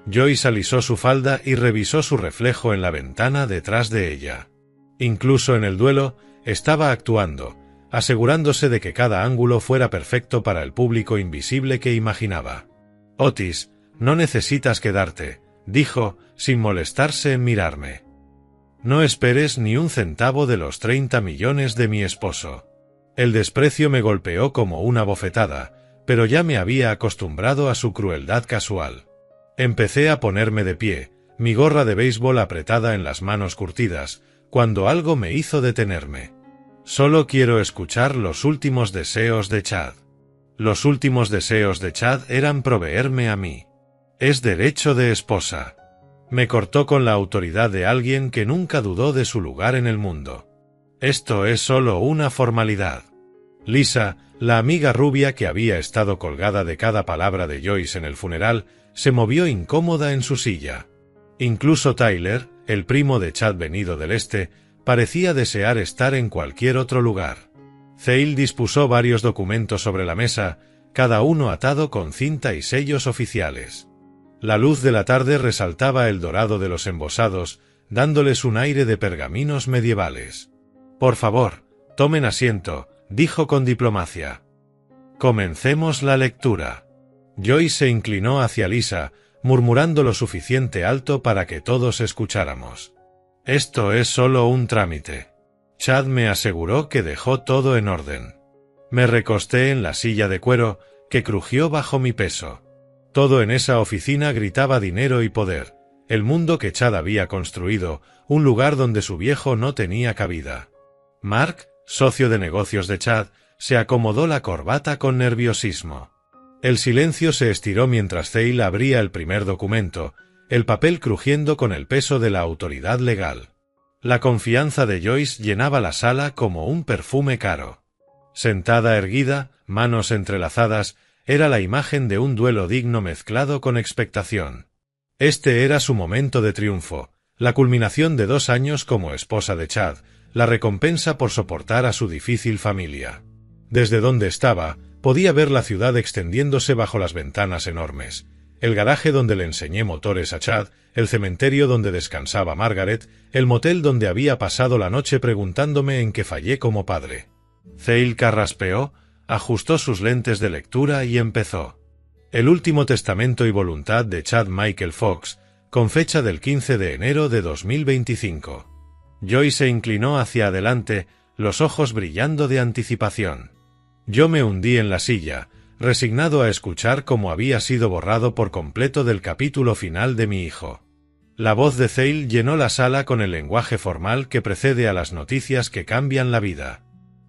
Joyce alisó su falda y revisó su reflejo en la ventana detrás de ella. Incluso en el duelo, estaba actuando, asegurándose de que cada ángulo fuera perfecto para el público invisible que imaginaba. Otis, no necesitas quedarte, dijo, sin molestarse en mirarme. No esperes ni un centavo de los 30 millones de mi esposo. El desprecio me golpeó como una bofetada, pero ya me había acostumbrado a su crueldad casual. Empecé a ponerme de pie, mi gorra de béisbol apretada en las manos curtidas, cuando algo me hizo detenerme. Solo quiero escuchar los últimos deseos de Chad. Los últimos deseos de Chad eran proveerme a mí. Es derecho de esposa. Me cortó con la autoridad de alguien que nunca dudó de su lugar en el mundo. Esto es solo una formalidad. Lisa, la amiga rubia que había estado colgada de cada palabra de Joyce en el funeral, se movió incómoda en su silla. Incluso Tyler, el primo de Chad venido del este, parecía desear estar en cualquier otro lugar. Thale dispuso varios documentos sobre la mesa, cada uno atado con cinta y sellos oficiales. La luz de la tarde resaltaba el dorado de los embosados, dándoles un aire de pergaminos medievales. Por favor, tomen asiento, dijo con diplomacia. Comencemos la lectura. Joyce se inclinó hacia Lisa, murmurando lo suficiente alto para que todos escucháramos. Esto es solo un trámite. Chad me aseguró que dejó todo en orden. Me recosté en la silla de cuero, que crujió bajo mi peso. Todo en esa oficina gritaba dinero y poder, el mundo que Chad había construido, un lugar donde su viejo no tenía cabida. Mark, socio de negocios de Chad, se acomodó la corbata con nerviosismo. El silencio se estiró mientras Thale abría el primer documento, el papel crujiendo con el peso de la autoridad legal. La confianza de Joyce llenaba la sala como un perfume caro. Sentada erguida, manos entrelazadas, era la imagen de un duelo digno mezclado con expectación. Este era su momento de triunfo, la culminación de 2 años como esposa de Chad, la recompensa por soportar a su difícil familia. Desde donde estaba, podía ver la ciudad extendiéndose bajo las ventanas enormes, el garaje donde le enseñé motores a Chad, el cementerio donde descansaba Margaret, el motel donde había pasado la noche preguntándome en qué fallé como padre. Thale carraspeó, ajustó sus lentes de lectura y empezó. El último testamento y voluntad de Chad Michael Fox, con fecha del 15 de enero de 2025. Joyce se inclinó hacia adelante, los ojos brillando de anticipación. Yo me hundí en la silla, resignado a escuchar cómo había sido borrado por completo del capítulo final de mi hijo. La voz de Thale llenó la sala con el lenguaje formal que precede a las noticias que cambian la vida.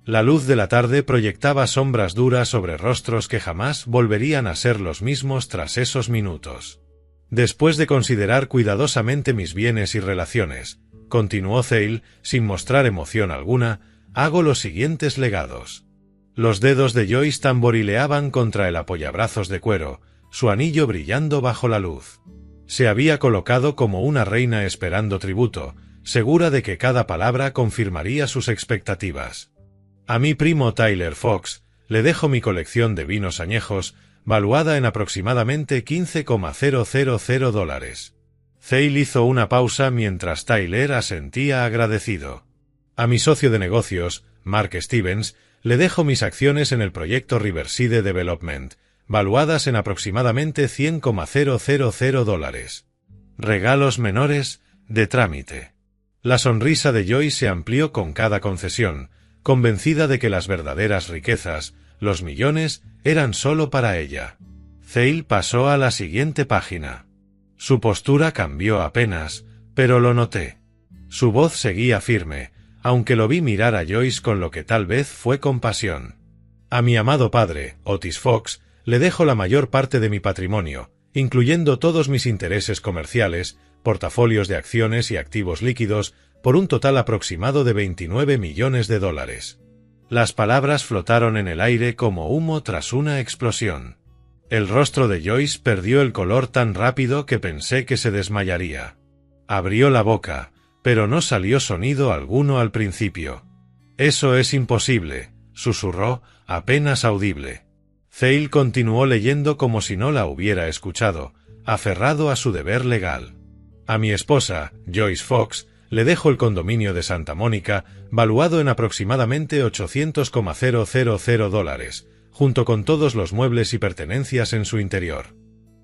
La luz de la tarde proyectaba sombras duras sobre rostros que jamás volverían a ser los mismos tras esos minutos. Después de considerar cuidadosamente mis bienes y relaciones, continuó Thale, sin mostrar emoción alguna, hago los siguientes legados. Los dedos de Joyce tamborileaban contra el apoyabrazos de cuero, su anillo brillando bajo la luz. Se había colocado como una reina esperando tributo, segura de que cada palabra confirmaría sus expectativas. A mi primo Tyler Fox le dejo mi colección de vinos añejos, valuada en aproximadamente $15,000. Thale hizo una pausa mientras Tyler asentía agradecido. A mi socio de negocios, Mark Stevens, le dejo mis acciones en el proyecto Riverside Development, valuadas en aproximadamente $100,000. Regalos menores, de trámite. La sonrisa de Joyce se amplió con cada concesión, convencida de que las verdaderas riquezas, los millones, eran solo para ella. Thale pasó a la siguiente página. Su postura cambió apenas, pero lo noté. Su voz seguía firme, aunque lo vi mirar a Joyce con lo que tal vez fue compasión. A mi amado padre, Otis Fox, le dejo la mayor parte de mi patrimonio, incluyendo todos mis intereses comerciales, portafolios de acciones y activos líquidos, por un total aproximado de $29 millones. Las palabras flotaron en el aire como humo tras una explosión. El rostro de Joyce perdió el color tan rápido que pensé que se desmayaría. Abrió la boca, pero no salió sonido alguno al principio. «Eso es imposible», susurró, apenas audible. Thale continuó leyendo como si no la hubiera escuchado, aferrado a su deber legal. A mi esposa, Joyce Fox, le dejo el condominio de Santa Mónica, valuado en aproximadamente $800,000, junto con todos los muebles y pertenencias en su interior.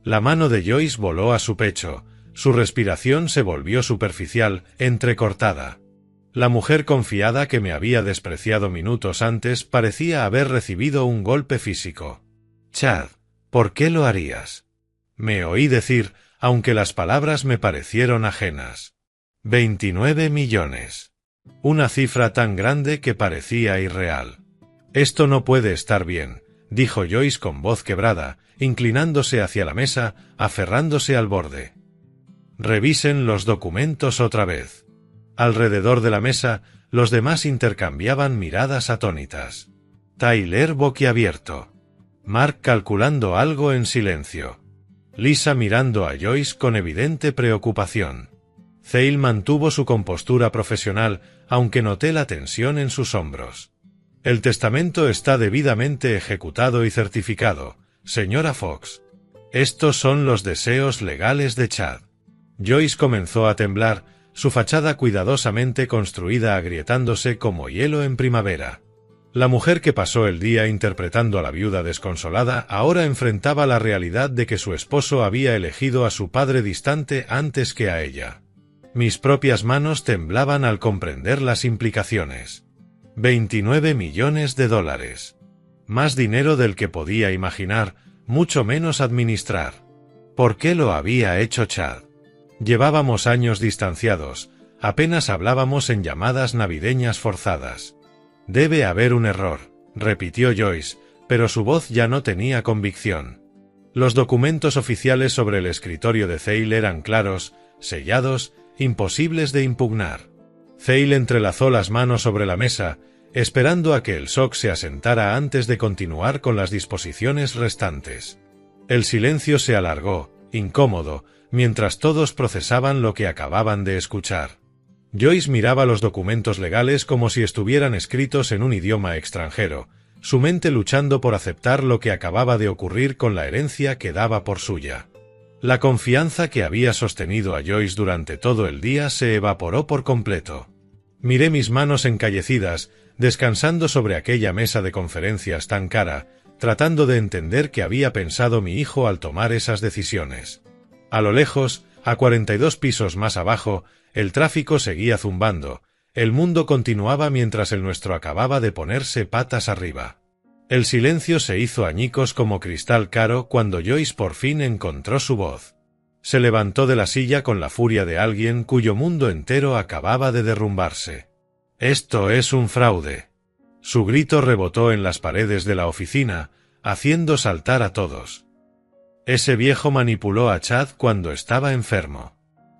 La mano de Joyce voló a su pecho, su respiración se volvió superficial, entrecortada. La mujer confiada que me había despreciado minutos antes parecía haber recibido un golpe físico. «Chad, ¿por qué lo harías?», me oí decir, aunque las palabras me parecieron ajenas. 29 millones. Una cifra tan grande que parecía irreal. «Esto no puede estar bien», dijo Joyce con voz quebrada, inclinándose hacia la mesa, aferrándose al borde. «Revisen los documentos otra vez». Alrededor de la mesa, los demás intercambiaban miradas atónitas. Tyler boquiabierto. Mark calculando algo en silencio. Lisa mirando a Joyce con evidente preocupación. Thale mantuvo su compostura profesional, aunque noté la tensión en sus hombros. «El testamento está debidamente ejecutado y certificado, señora Fox. Estos son los deseos legales de Chad». Joyce comenzó a temblar, su fachada cuidadosamente construida agrietándose como hielo en primavera. La mujer que pasó el día interpretando a la viuda desconsolada ahora enfrentaba la realidad de que su esposo había elegido a su padre distante antes que a ella. Mis propias manos temblaban al comprender las implicaciones. 29 millones de dólares. Más dinero del que podía imaginar, mucho menos administrar. ¿Por qué lo había hecho Chad? Llevábamos años distanciados, apenas hablábamos en llamadas navideñas forzadas. «Debe haber un error», repitió Joyce, pero su voz ya no tenía convicción. Los documentos oficiales sobre el escritorio de Thale eran claros, sellados, imposibles de impugnar. Thale entrelazó las manos sobre la mesa, esperando a que el shock se asentara antes de continuar con las disposiciones restantes. El silencio se alargó, incómodo, mientras todos procesaban lo que acababan de escuchar. Joyce miraba los documentos legales como si estuvieran escritos en un idioma extranjero, su mente luchando por aceptar lo que acababa de ocurrir con la herencia que daba por suya. La confianza que había sostenido a Joyce durante todo el día se evaporó por completo. Miré mis manos encallecidas, descansando sobre aquella mesa de conferencias tan cara, tratando de entender qué había pensado mi hijo al tomar esas decisiones. A lo lejos, a 42 pisos más abajo, el tráfico seguía zumbando. El mundo continuaba mientras el nuestro acababa de ponerse patas arriba. El silencio se hizo añicos como cristal caro cuando Joyce por fin encontró su voz. Se levantó de la silla con la furia de alguien cuyo mundo entero acababa de derrumbarse. «Esto es un fraude». Su grito rebotó en las paredes de la oficina, haciendo saltar a todos. Ese viejo manipuló a Chad cuando estaba enfermo.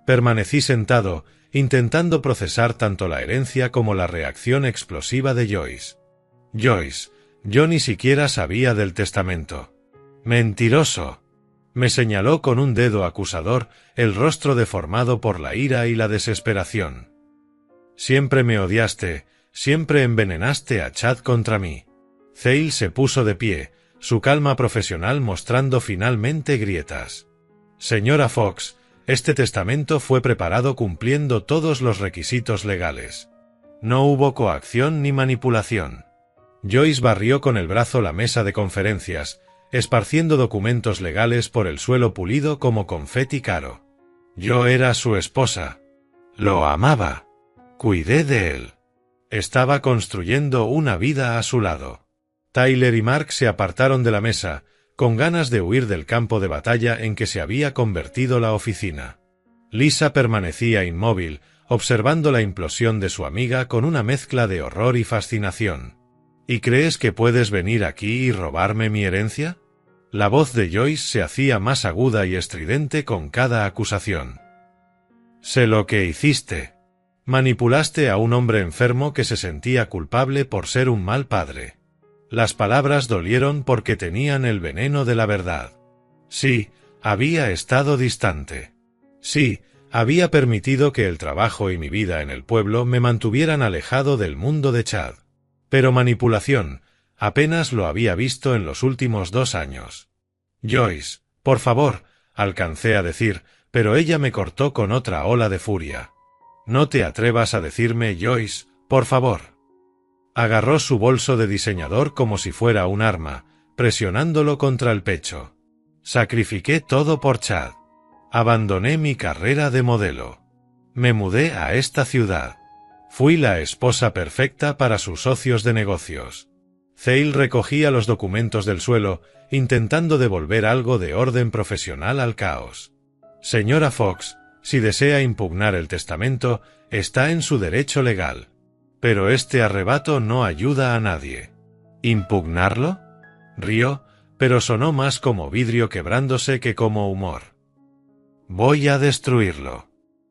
Permanecí sentado, intentando procesar tanto la herencia como la reacción explosiva de Joyce. «Joyce, yo ni siquiera sabía del testamento». «¡Mentiroso!». Me señaló con un dedo acusador, el rostro deformado por la ira y la desesperación. «Siempre me odiaste, siempre envenenaste a Chad contra mí». Zale se puso de pie, su calma profesional mostrando finalmente grietas. «Señora Fox, este testamento fue preparado cumpliendo todos los requisitos legales. No hubo coacción ni manipulación». Joyce barrió con el brazo la mesa de conferencias, esparciendo documentos legales por el suelo pulido como confeti caro. «Yo era su esposa. Lo amaba. Cuidé de él. Estaba construyendo una vida a su lado». Tyler y Mark se apartaron de la mesa, con ganas de huir del campo de batalla en que se había convertido la oficina. Lisa permanecía inmóvil, observando la implosión de su amiga con una mezcla de horror y fascinación. «¿Y crees que puedes venir aquí y robarme mi herencia?». La voz de Joyce se hacía más aguda y estridente con cada acusación. «Sé lo que hiciste. Manipulaste a un hombre enfermo que se sentía culpable por ser un mal padre». Las palabras dolieron porque tenían el veneno de la verdad. Sí, había estado distante. Sí, había permitido que el trabajo y mi vida en el pueblo me mantuvieran alejado del mundo de Chad. Pero manipulación, apenas lo había visto en los últimos 2 años. «Joyce, por favor», alcancé a decir, pero ella me cortó con otra ola de furia. «No te atrevas a decirme Joyce, por favor». Agarró su bolso de diseñador como si fuera un arma, presionándolo contra el pecho. «Sacrifiqué todo por Chad. Abandoné mi carrera de modelo. Me mudé a esta ciudad. Fui la esposa perfecta para sus socios de negocios». Zale recogía los documentos del suelo, intentando devolver algo de orden profesional al caos. «Señora Fox, si desea impugnar el testamento, está en su derecho legal. Pero este arrebato no ayuda a nadie». «¿Impugnarlo?». Rió, pero sonó más como vidrio quebrándose que como humor. «Voy a destruirlo.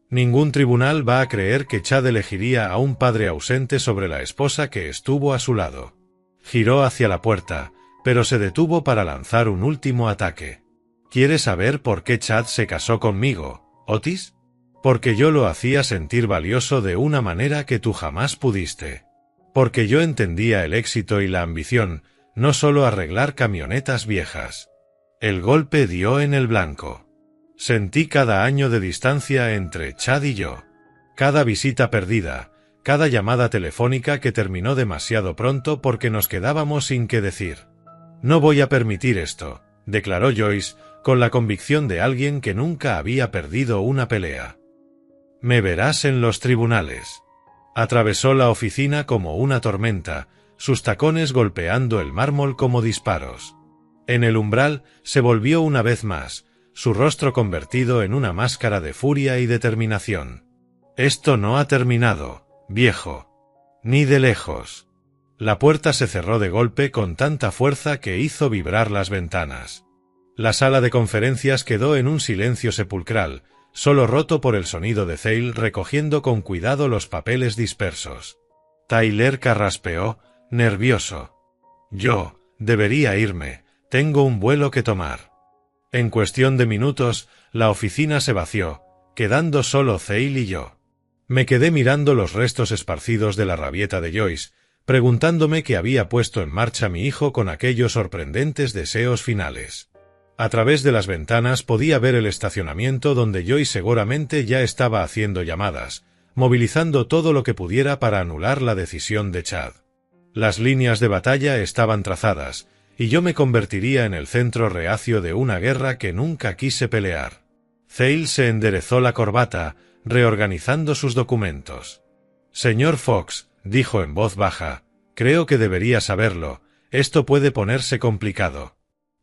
Ningún tribunal va a creer que Chad elegiría a un padre ausente sobre la esposa que estuvo a su lado». Giró hacia la puerta, pero se detuvo para lanzar un último ataque. «¿Quieres saber por qué Chad se casó conmigo, Otis? Porque yo lo hacía sentir valioso de una manera que tú jamás pudiste. Porque yo entendía el éxito y la ambición, no solo arreglar camionetas viejas». El golpe dio en el blanco. Sentí cada año de distancia entre Chad y yo. Cada visita perdida, cada llamada telefónica que terminó demasiado pronto porque nos quedábamos sin qué decir. «No voy a permitir esto», declaró Joyce, con la convicción de alguien que nunca había perdido una pelea. «Me verás en los tribunales». Atravesó la oficina como una tormenta, sus tacones golpeando el mármol como disparos. En el umbral se volvió una vez más, su rostro convertido en una máscara de furia y determinación. «Esto no ha terminado, viejo. Ni de lejos». La puerta se cerró de golpe con tanta fuerza que hizo vibrar las ventanas. La sala de conferencias quedó en un silencio sepulcral, solo roto por el sonido de Zale recogiendo con cuidado los papeles dispersos. Tyler carraspeó, nervioso. «Yo debería irme, tengo un vuelo que tomar». En cuestión de minutos, la oficina se vació, quedando solo Zale y yo. Me quedé mirando los restos esparcidos de la rabieta de Joyce, preguntándome qué había puesto en marcha mi hijo con aquellos sorprendentes deseos finales. A través de las ventanas podía ver el estacionamiento donde Joyce seguramente ya estaba haciendo llamadas, movilizando todo lo que pudiera para anular la decisión de Chad. Las líneas de batalla estaban trazadas, y yo me convertiría en el centro reacio de una guerra que nunca quise pelear. Thale se enderezó la corbata, reorganizando sus documentos. «Señor Fox», dijo en voz baja, «creo que debería saberlo, esto puede ponerse complicado».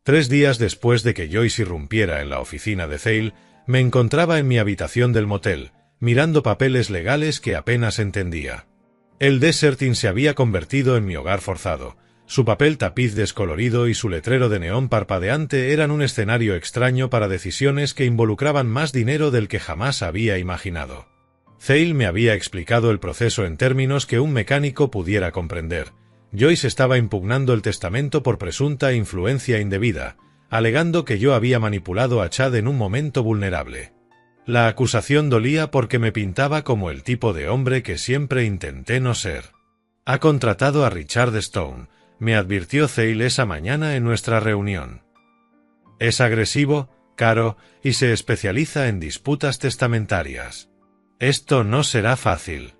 3 días después de que Joyce irrumpiera en la oficina de Thale, me encontraba en mi habitación del motel, mirando papeles legales que apenas entendía. El Desertin se había convertido en mi hogar forzado. Su papel tapiz descolorido y su letrero de neón parpadeante eran un escenario extraño para decisiones que involucraban más dinero del que jamás había imaginado. Thale me había explicado el proceso en términos que un mecánico pudiera comprender. Joyce estaba impugnando el testamento por presunta influencia indebida, alegando que yo había manipulado a Chad en un momento vulnerable. La acusación dolía porque me pintaba como el tipo de hombre que siempre intenté no ser. «Ha contratado a Richard Stone», me advirtió Thale esa mañana en nuestra reunión. «Es agresivo, caro y se especializa en disputas testamentarias. Esto no será fácil».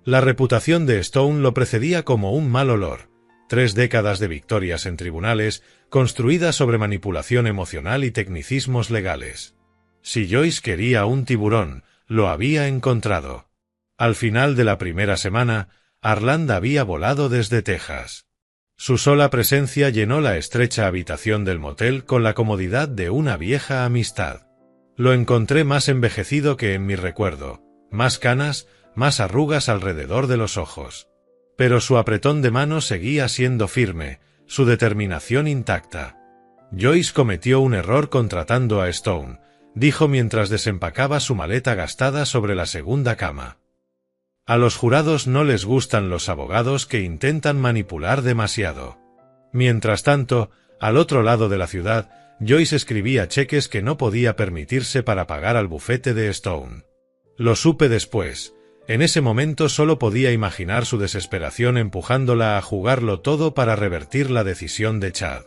La reputación de Stone lo precedía como un mal olor. 3 décadas de victorias en tribunales, construidas sobre manipulación emocional y tecnicismos legales. Si Joyce quería un tiburón, lo había encontrado. Al final de la primera semana, Harland había volado desde Texas. Su sola presencia llenó la estrecha habitación del motel con la comodidad de una vieja amistad. Lo encontré más envejecido que en mi recuerdo, más canas, más arrugas alrededor de los ojos. Pero su apretón de mano seguía siendo firme, su determinación intacta. «Joyce cometió un error contratando a Stone», dijo mientras desempacaba su maleta gastada sobre la segunda cama. «A los jurados no les gustan los abogados que intentan manipular demasiado». Mientras tanto, al otro lado de la ciudad, Joyce escribía cheques que no podía permitirse para pagar al bufete de Stone. Lo supe después. En ese momento solo podía imaginar su desesperación empujándola a jugarlo todo para revertir la decisión de Chad.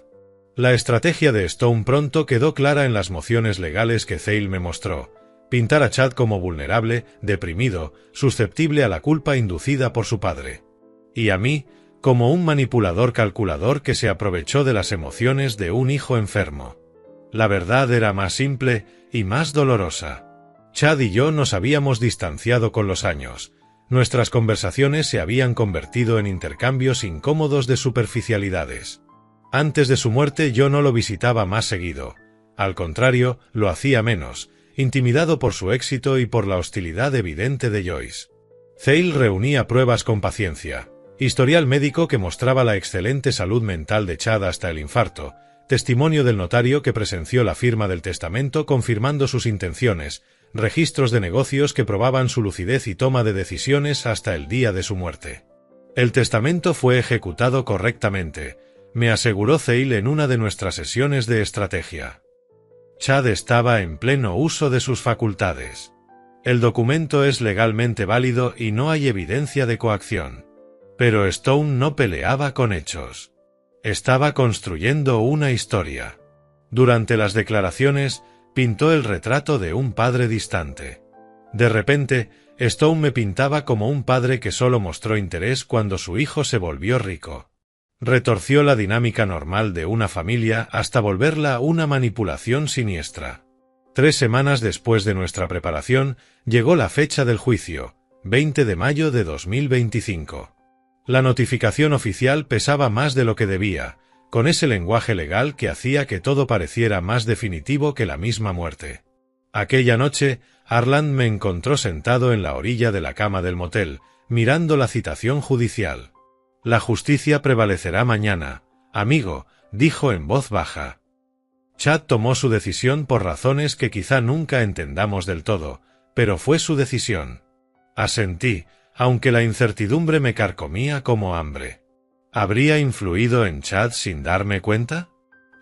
La estrategia de Stone pronto quedó clara en las mociones legales que Thale me mostró. Pintar a Chad como vulnerable, deprimido, susceptible a la culpa inducida por su padre. Y a mí, como un manipulador calculador que se aprovechó de las emociones de un hijo enfermo. La verdad era más simple y más dolorosa. Chad y yo nos habíamos distanciado con los años. Nuestras conversaciones se habían convertido en intercambios incómodos de superficialidades. Antes de su muerte yo no lo visitaba más seguido. Al contrario, lo hacía menos, intimidado por su éxito y por la hostilidad evidente de Joyce. Thale reunía pruebas con paciencia. Historial médico que mostraba la excelente salud mental de Chad hasta el infarto, testimonio del notario que presenció la firma del testamento confirmando sus intenciones, registros de negocios que probaban su lucidez y toma de decisiones hasta el día de su muerte. El testamento fue ejecutado correctamente, me aseguró Thale en una de nuestras sesiones de estrategia. Chad estaba en pleno uso de sus facultades. El documento es legalmente válido y no hay evidencia de coacción. Pero Stone no peleaba con hechos. Estaba construyendo una historia. Durante las declaraciones, pintó el retrato de un padre distante. De repente, Stone me pintaba como un padre que solo mostró interés cuando su hijo se volvió rico. Retorció la dinámica normal de una familia hasta volverla una manipulación siniestra. 3 semanas después de nuestra preparación, llegó la fecha del juicio, 20 de mayo de 2025. La notificación oficial pesaba más de lo que debía, con ese lenguaje legal que hacía que todo pareciera más definitivo que la misma muerte. Aquella noche, Harland me encontró sentado en la orilla de la cama del motel, mirando la citación judicial. «La justicia prevalecerá mañana, amigo», dijo en voz baja. Chad tomó su decisión por razones que quizá nunca entendamos del todo, pero fue su decisión. Asentí, aunque la incertidumbre me carcomía como hambre. ¿Habría influido en Chad sin darme cuenta?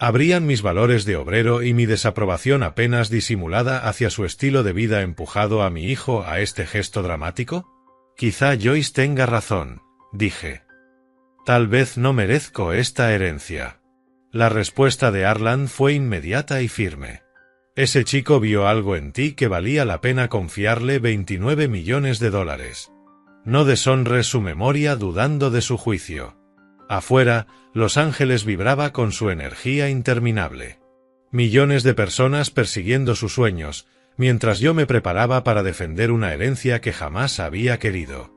¿Habrían mis valores de obrero y mi desaprobación apenas disimulada hacia su estilo de vida empujado a mi hijo a este gesto dramático? Quizá Joyce tenga razón, dije. Tal vez no merezco esta herencia. La respuesta de Harlan fue inmediata y firme. Ese chico vio algo en ti que valía la pena confiarle 29 millones de dólares. No deshonres su memoria dudando de su juicio. Afuera, Los Ángeles vibraba con su energía interminable. Millones de personas persiguiendo sus sueños, mientras yo me preparaba para defender una herencia que jamás había querido.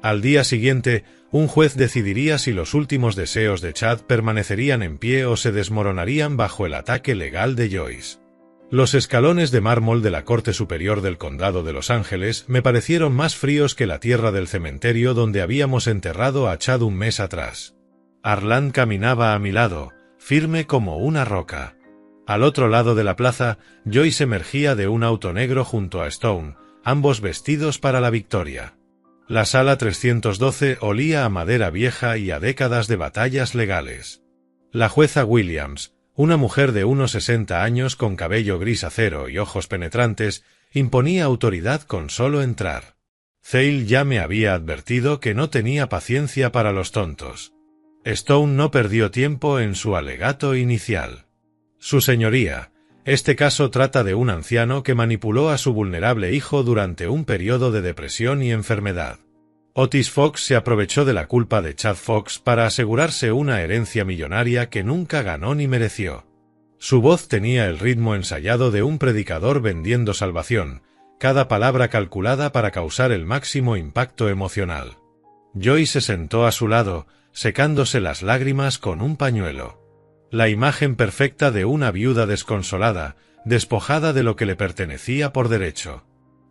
Al día siguiente, un juez decidiría si los últimos deseos de Chad permanecerían en pie o se desmoronarían bajo el ataque legal de Joyce. Los escalones de mármol de la Corte Superior del Condado de Los Ángeles me parecieron más fríos que la tierra del cementerio donde habíamos enterrado a Chad un mes atrás. Harlan caminaba a mi lado, firme como una roca. Al otro lado de la plaza, Joyce emergía de un auto negro junto a Stone, ambos vestidos para la victoria. La sala 312 olía a madera vieja y a décadas de batallas legales. La jueza Williams, una mujer de unos 60 años con cabello gris acero y ojos penetrantes, imponía autoridad con solo entrar. Thale ya me había advertido que no tenía paciencia para los tontos. Stone no perdió tiempo en su alegato inicial. Su señoría, este caso trata de un anciano que manipuló a su vulnerable hijo durante un periodo de depresión y enfermedad. Otis Fox se aprovechó de la culpa de Chad Fox para asegurarse una herencia millonaria que nunca ganó ni mereció. Su voz tenía el ritmo ensayado de un predicador vendiendo salvación, cada palabra calculada para causar el máximo impacto emocional. Joyce se sentó a su lado, secándose las lágrimas con un pañuelo. La imagen perfecta de una viuda desconsolada, despojada de lo que le pertenecía por derecho.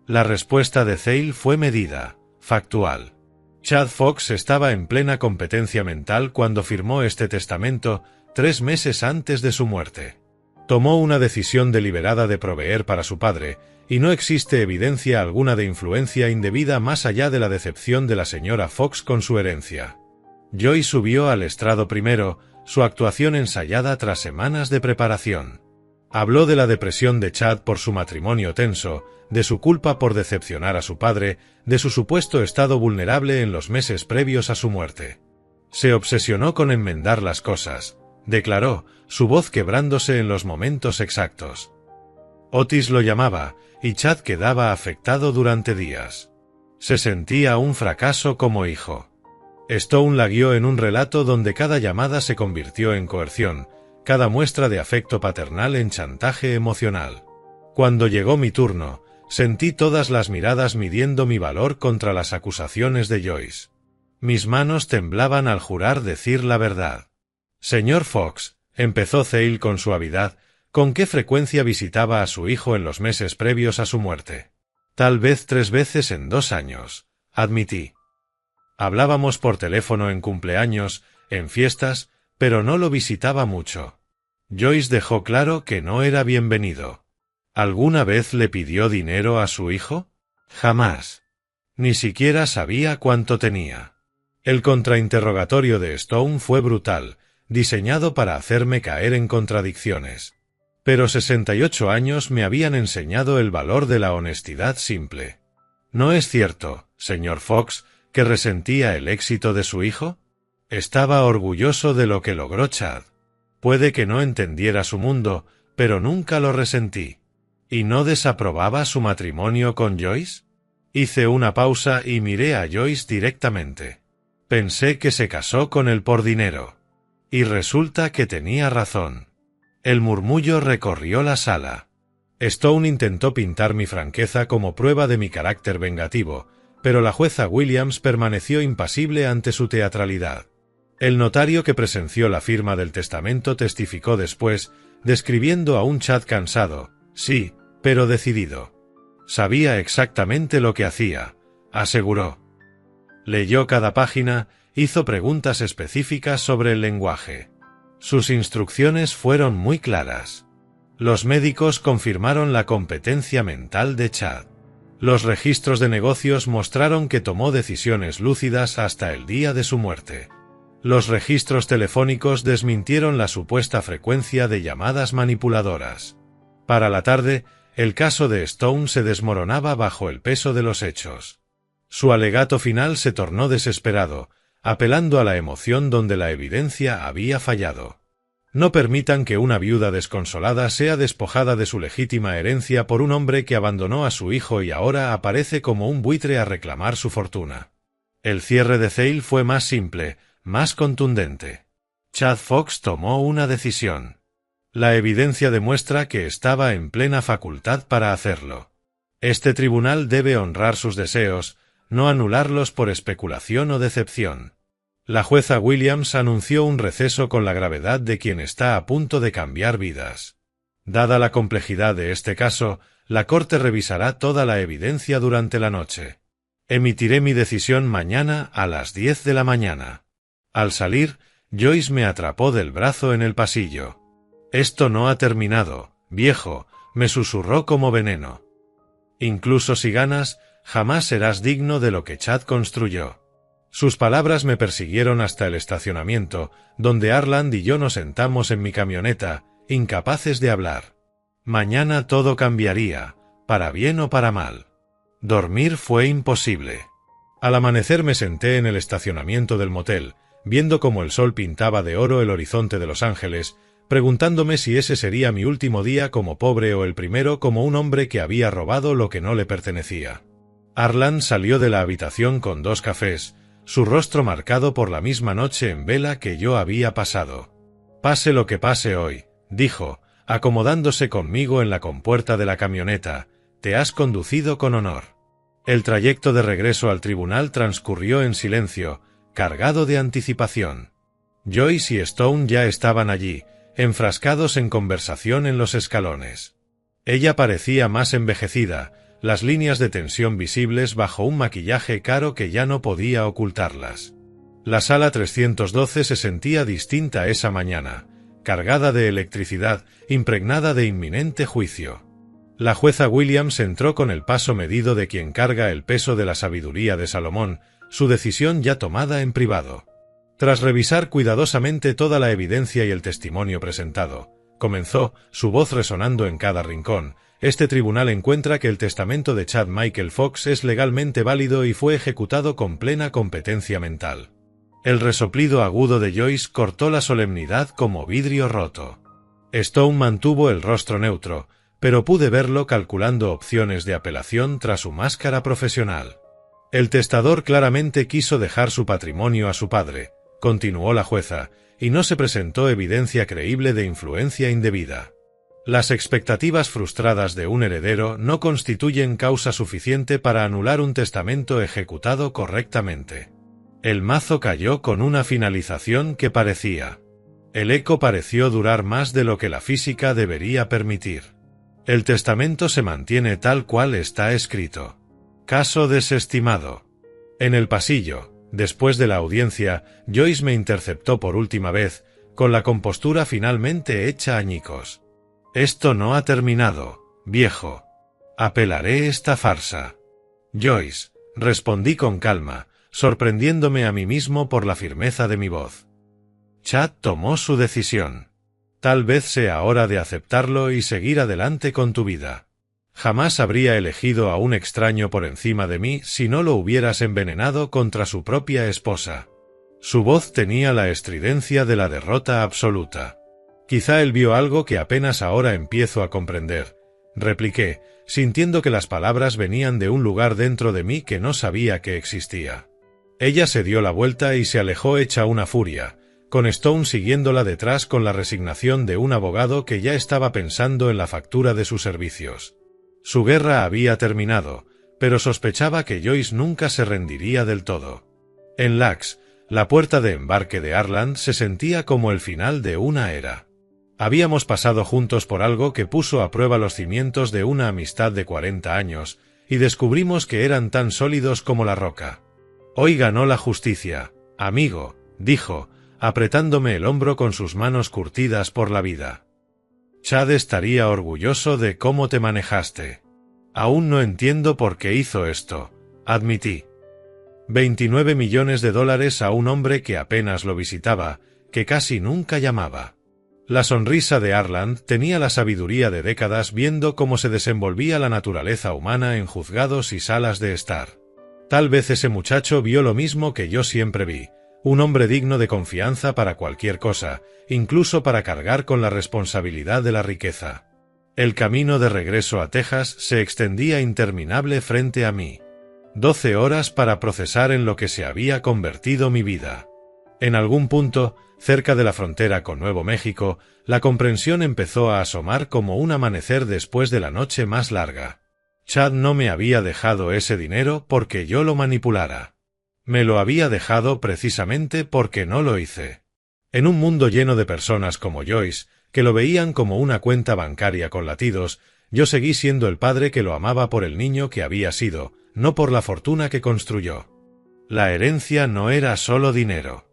La respuesta de Thale fue medida, factual. Chad Fox estaba en plena competencia mental cuando firmó este testamento 3 meses antes de su muerte. Tomó una decisión deliberada de proveer para su padre, y no existe evidencia alguna de influencia indebida más allá de la decepción de la señora Fox con su herencia. Joyce subió al estrado primero, su actuación ensayada tras semanas de preparación. Habló de la depresión de Chad por su matrimonio tenso, de su culpa por decepcionar a su padre, de su supuesto estado vulnerable en los meses previos a su muerte. Se obsesionó con enmendar las cosas, declaró, su voz quebrándose en los momentos exactos. Otis lo llamaba, y Chad quedaba afectado durante días. Se sentía un fracaso como hijo. Stone la guió en un relato donde cada llamada se convirtió en coerción, cada muestra de afecto paternal en chantaje emocional. Cuando llegó mi turno, sentí todas las miradas midiendo mi valor contra las acusaciones de Joyce. Mis manos temblaban al jurar decir la verdad. Señor Fox, empezó Thale con suavidad, ¿con qué frecuencia visitaba a su hijo en los meses previos a su muerte? Tal vez 3 veces en 2 años, admití. Hablábamos por teléfono en cumpleaños, en fiestas, pero no lo visitaba mucho. Joyce dejó claro que no era bienvenido. ¿Alguna vez le pidió dinero a su hijo? Jamás. Ni siquiera sabía cuánto tenía. El contrainterrogatorio de Stone fue brutal, diseñado para hacerme caer en contradicciones. Pero 68 años me habían enseñado el valor de la honestidad simple. ¿No es cierto, señor Fox, que resentía el éxito de su hijo? Estaba orgulloso de lo que logró Chad. Puede que no entendiera su mundo, pero nunca lo resentí. ¿Y no desaprobaba su matrimonio con Joyce? Hice una pausa y miré a Joyce directamente. Pensé que se casó con él por dinero. Y resulta que tenía razón. El murmullo recorrió la sala. Stone intentó pintar mi franqueza como prueba de mi carácter vengativo, pero la jueza Williams permaneció impasible ante su teatralidad. El notario que presenció la firma del testamento testificó después, describiendo a un Chad cansado, sí, pero decidido. Sabía exactamente lo que hacía, aseguró. Leyó cada página, hizo preguntas específicas sobre el lenguaje. Sus instrucciones fueron muy claras. Los médicos confirmaron la competencia mental de Chad. Los registros de negocios mostraron que tomó decisiones lúcidas hasta el día de su muerte. Los registros telefónicos desmintieron la supuesta frecuencia de llamadas manipuladoras. Para la tarde, el caso de Stone se desmoronaba bajo el peso de los hechos. Su alegato final se tornó desesperado, apelando a la emoción donde la evidencia había fallado. No permitan que una viuda desconsolada sea despojada de su legítima herencia por un hombre que abandonó a su hijo y ahora aparece como un buitre a reclamar su fortuna. El cierre de Zale fue más simple, más contundente. Chad Fox tomó una decisión. La evidencia demuestra que estaba en plena facultad para hacerlo. Este tribunal debe honrar sus deseos, no anularlos por especulación o decepción. La jueza Williams anunció un receso con la gravedad de quien está a punto de cambiar vidas. Dada la complejidad de este caso, la Corte revisará toda la evidencia durante la noche. Emitiré mi decisión mañana a las 10 de la mañana. Al salir, Joyce me atrapó del brazo en el pasillo. «Esto no ha terminado, viejo», me susurró como veneno. «Incluso si ganas, jamás serás digno de lo que Chad construyó». Sus palabras me persiguieron hasta el estacionamiento, donde Arland y yo nos sentamos en mi camioneta, incapaces de hablar. Mañana todo cambiaría, para bien o para mal. Dormir fue imposible. Al amanecer me senté en el estacionamiento del motel, viendo cómo el sol pintaba de oro el horizonte de Los Ángeles, preguntándome si ese sería mi último día como pobre o el primero como un hombre que había robado lo que no le pertenecía. Arland salió de la habitación con 2 cafés, su rostro marcado por la misma noche en vela que yo había pasado. «Pase lo que pase hoy», dijo, acomodándose conmigo en la compuerta de la camioneta, «te has conducido con honor». El trayecto de regreso al tribunal transcurrió en silencio, cargado de anticipación. Joyce y Stone ya estaban allí, enfrascados en conversación en los escalones. Ella parecía más envejecida, las líneas de tensión visibles bajo un maquillaje caro que ya no podía ocultarlas. La sala 312 se sentía distinta esa mañana, cargada de electricidad, impregnada de inminente juicio. La jueza Williams entró con el paso medido de quien carga el peso de la sabiduría de Salomón, su decisión ya tomada en privado. Tras revisar cuidadosamente toda la evidencia y el testimonio presentado, comenzó, su voz resonando en cada rincón: «Este tribunal encuentra que el testamento de Chad Michael Fox es legalmente válido y fue ejecutado con plena competencia mental». El resoplido agudo de Joyce cortó la solemnidad como vidrio roto. Stone mantuvo el rostro neutro, pero pude verlo calculando opciones de apelación tras su máscara profesional. «El testador claramente quiso dejar su patrimonio a su padre», continuó la jueza, «y no se presentó evidencia creíble de influencia indebida. Las expectativas frustradas de un heredero no constituyen causa suficiente para anular un testamento ejecutado correctamente». El mazo cayó con una finalización que parecía. El eco pareció durar más de lo que la física debería permitir. El testamento se mantiene tal cual está escrito. Caso desestimado. En el pasillo, después de la audiencia, Joyce me interceptó por última vez, con la compostura finalmente hecha añicos. «Esto no ha terminado, viejo. Apelaré esta farsa». «Joyce», respondí con calma, sorprendiéndome a mí mismo por la firmeza de mi voz. Chad tomó su decisión. Tal vez sea hora de aceptarlo y seguir adelante con tu vida. Jamás habría elegido a un extraño por encima de mí si no lo hubieras envenenado contra su propia esposa. Su voz tenía la estridencia de la derrota absoluta. Quizá él vio algo que apenas ahora empiezo a comprender, repliqué, sintiendo que las palabras venían de un lugar dentro de mí que no sabía que existía. Ella se dio la vuelta y se alejó hecha una furia, con Stone siguiéndola detrás con la resignación de un abogado que ya estaba pensando en la factura de sus servicios. Su guerra había terminado, pero sospechaba que Joyce nunca se rendiría del todo. En Lax, la puerta de embarque de Arland se sentía como el final de una era. Habíamos pasado juntos por algo que puso a prueba los cimientos de una amistad de 40 años, y descubrimos que eran tan sólidos como la roca. «Hoy ganó la justicia, amigo», dijo, apretándome el hombro con sus manos curtidas por la vida. «Chad estaría orgulloso de cómo te manejaste. Aún no entiendo por qué hizo esto», admití. 29 millones de dólares a un hombre que apenas lo visitaba, que casi nunca llamaba. La sonrisa de Arland tenía la sabiduría de décadas viendo cómo se desenvolvía la naturaleza humana en juzgados y salas de estar. Tal vez ese muchacho vio lo mismo que yo siempre vi, un hombre digno de confianza para cualquier cosa, incluso para cargar con la responsabilidad de la riqueza. El camino de regreso a Texas se extendía interminable frente a mí. 12 horas para procesar en lo que se había convertido mi vida. En algún punto, cerca de la frontera con Nuevo México, la comprensión empezó a asomar como un amanecer después de la noche más larga. Chad no me había dejado ese dinero porque yo lo manipulara. Me lo había dejado precisamente porque no lo hice. En un mundo lleno de personas como Joyce, que lo veían como una cuenta bancaria con latidos, yo seguí siendo el padre que lo amaba por el niño que había sido, no por la fortuna que construyó. La herencia no era solo dinero.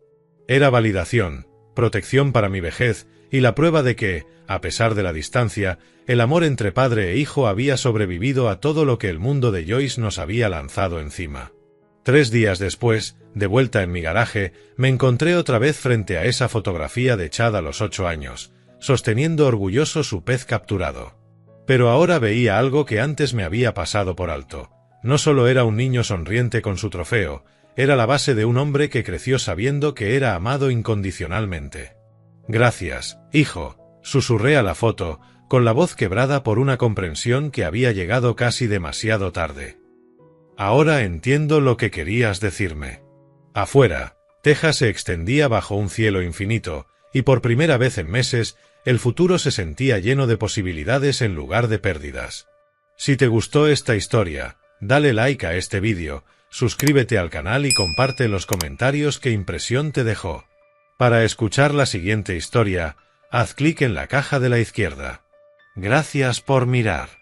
Era validación, protección para mi vejez y la prueba de que, a pesar de la distancia, el amor entre padre e hijo había sobrevivido a todo lo que el mundo de Joyce nos había lanzado encima. 3 días después, de vuelta en mi garaje, me encontré otra vez frente a esa fotografía de Chad a los 8 años, sosteniendo orgulloso su pez capturado. Pero ahora veía algo que antes me había pasado por alto. No solo era un niño sonriente con su trofeo, era la base de un hombre que creció sabiendo que era amado incondicionalmente. «Gracias, hijo», susurré a la foto, con la voz quebrada por una comprensión que había llegado casi demasiado tarde. «Ahora entiendo lo que querías decirme». Afuera, Texas se extendía bajo un cielo infinito, y por primera vez en meses, el futuro se sentía lleno de posibilidades en lugar de pérdidas. Si te gustó esta historia, dale like a este vídeo, suscríbete al canal y comparte en los comentarios qué impresión te dejó. Para escuchar la siguiente historia, haz clic en la caja de la izquierda. Gracias por mirar.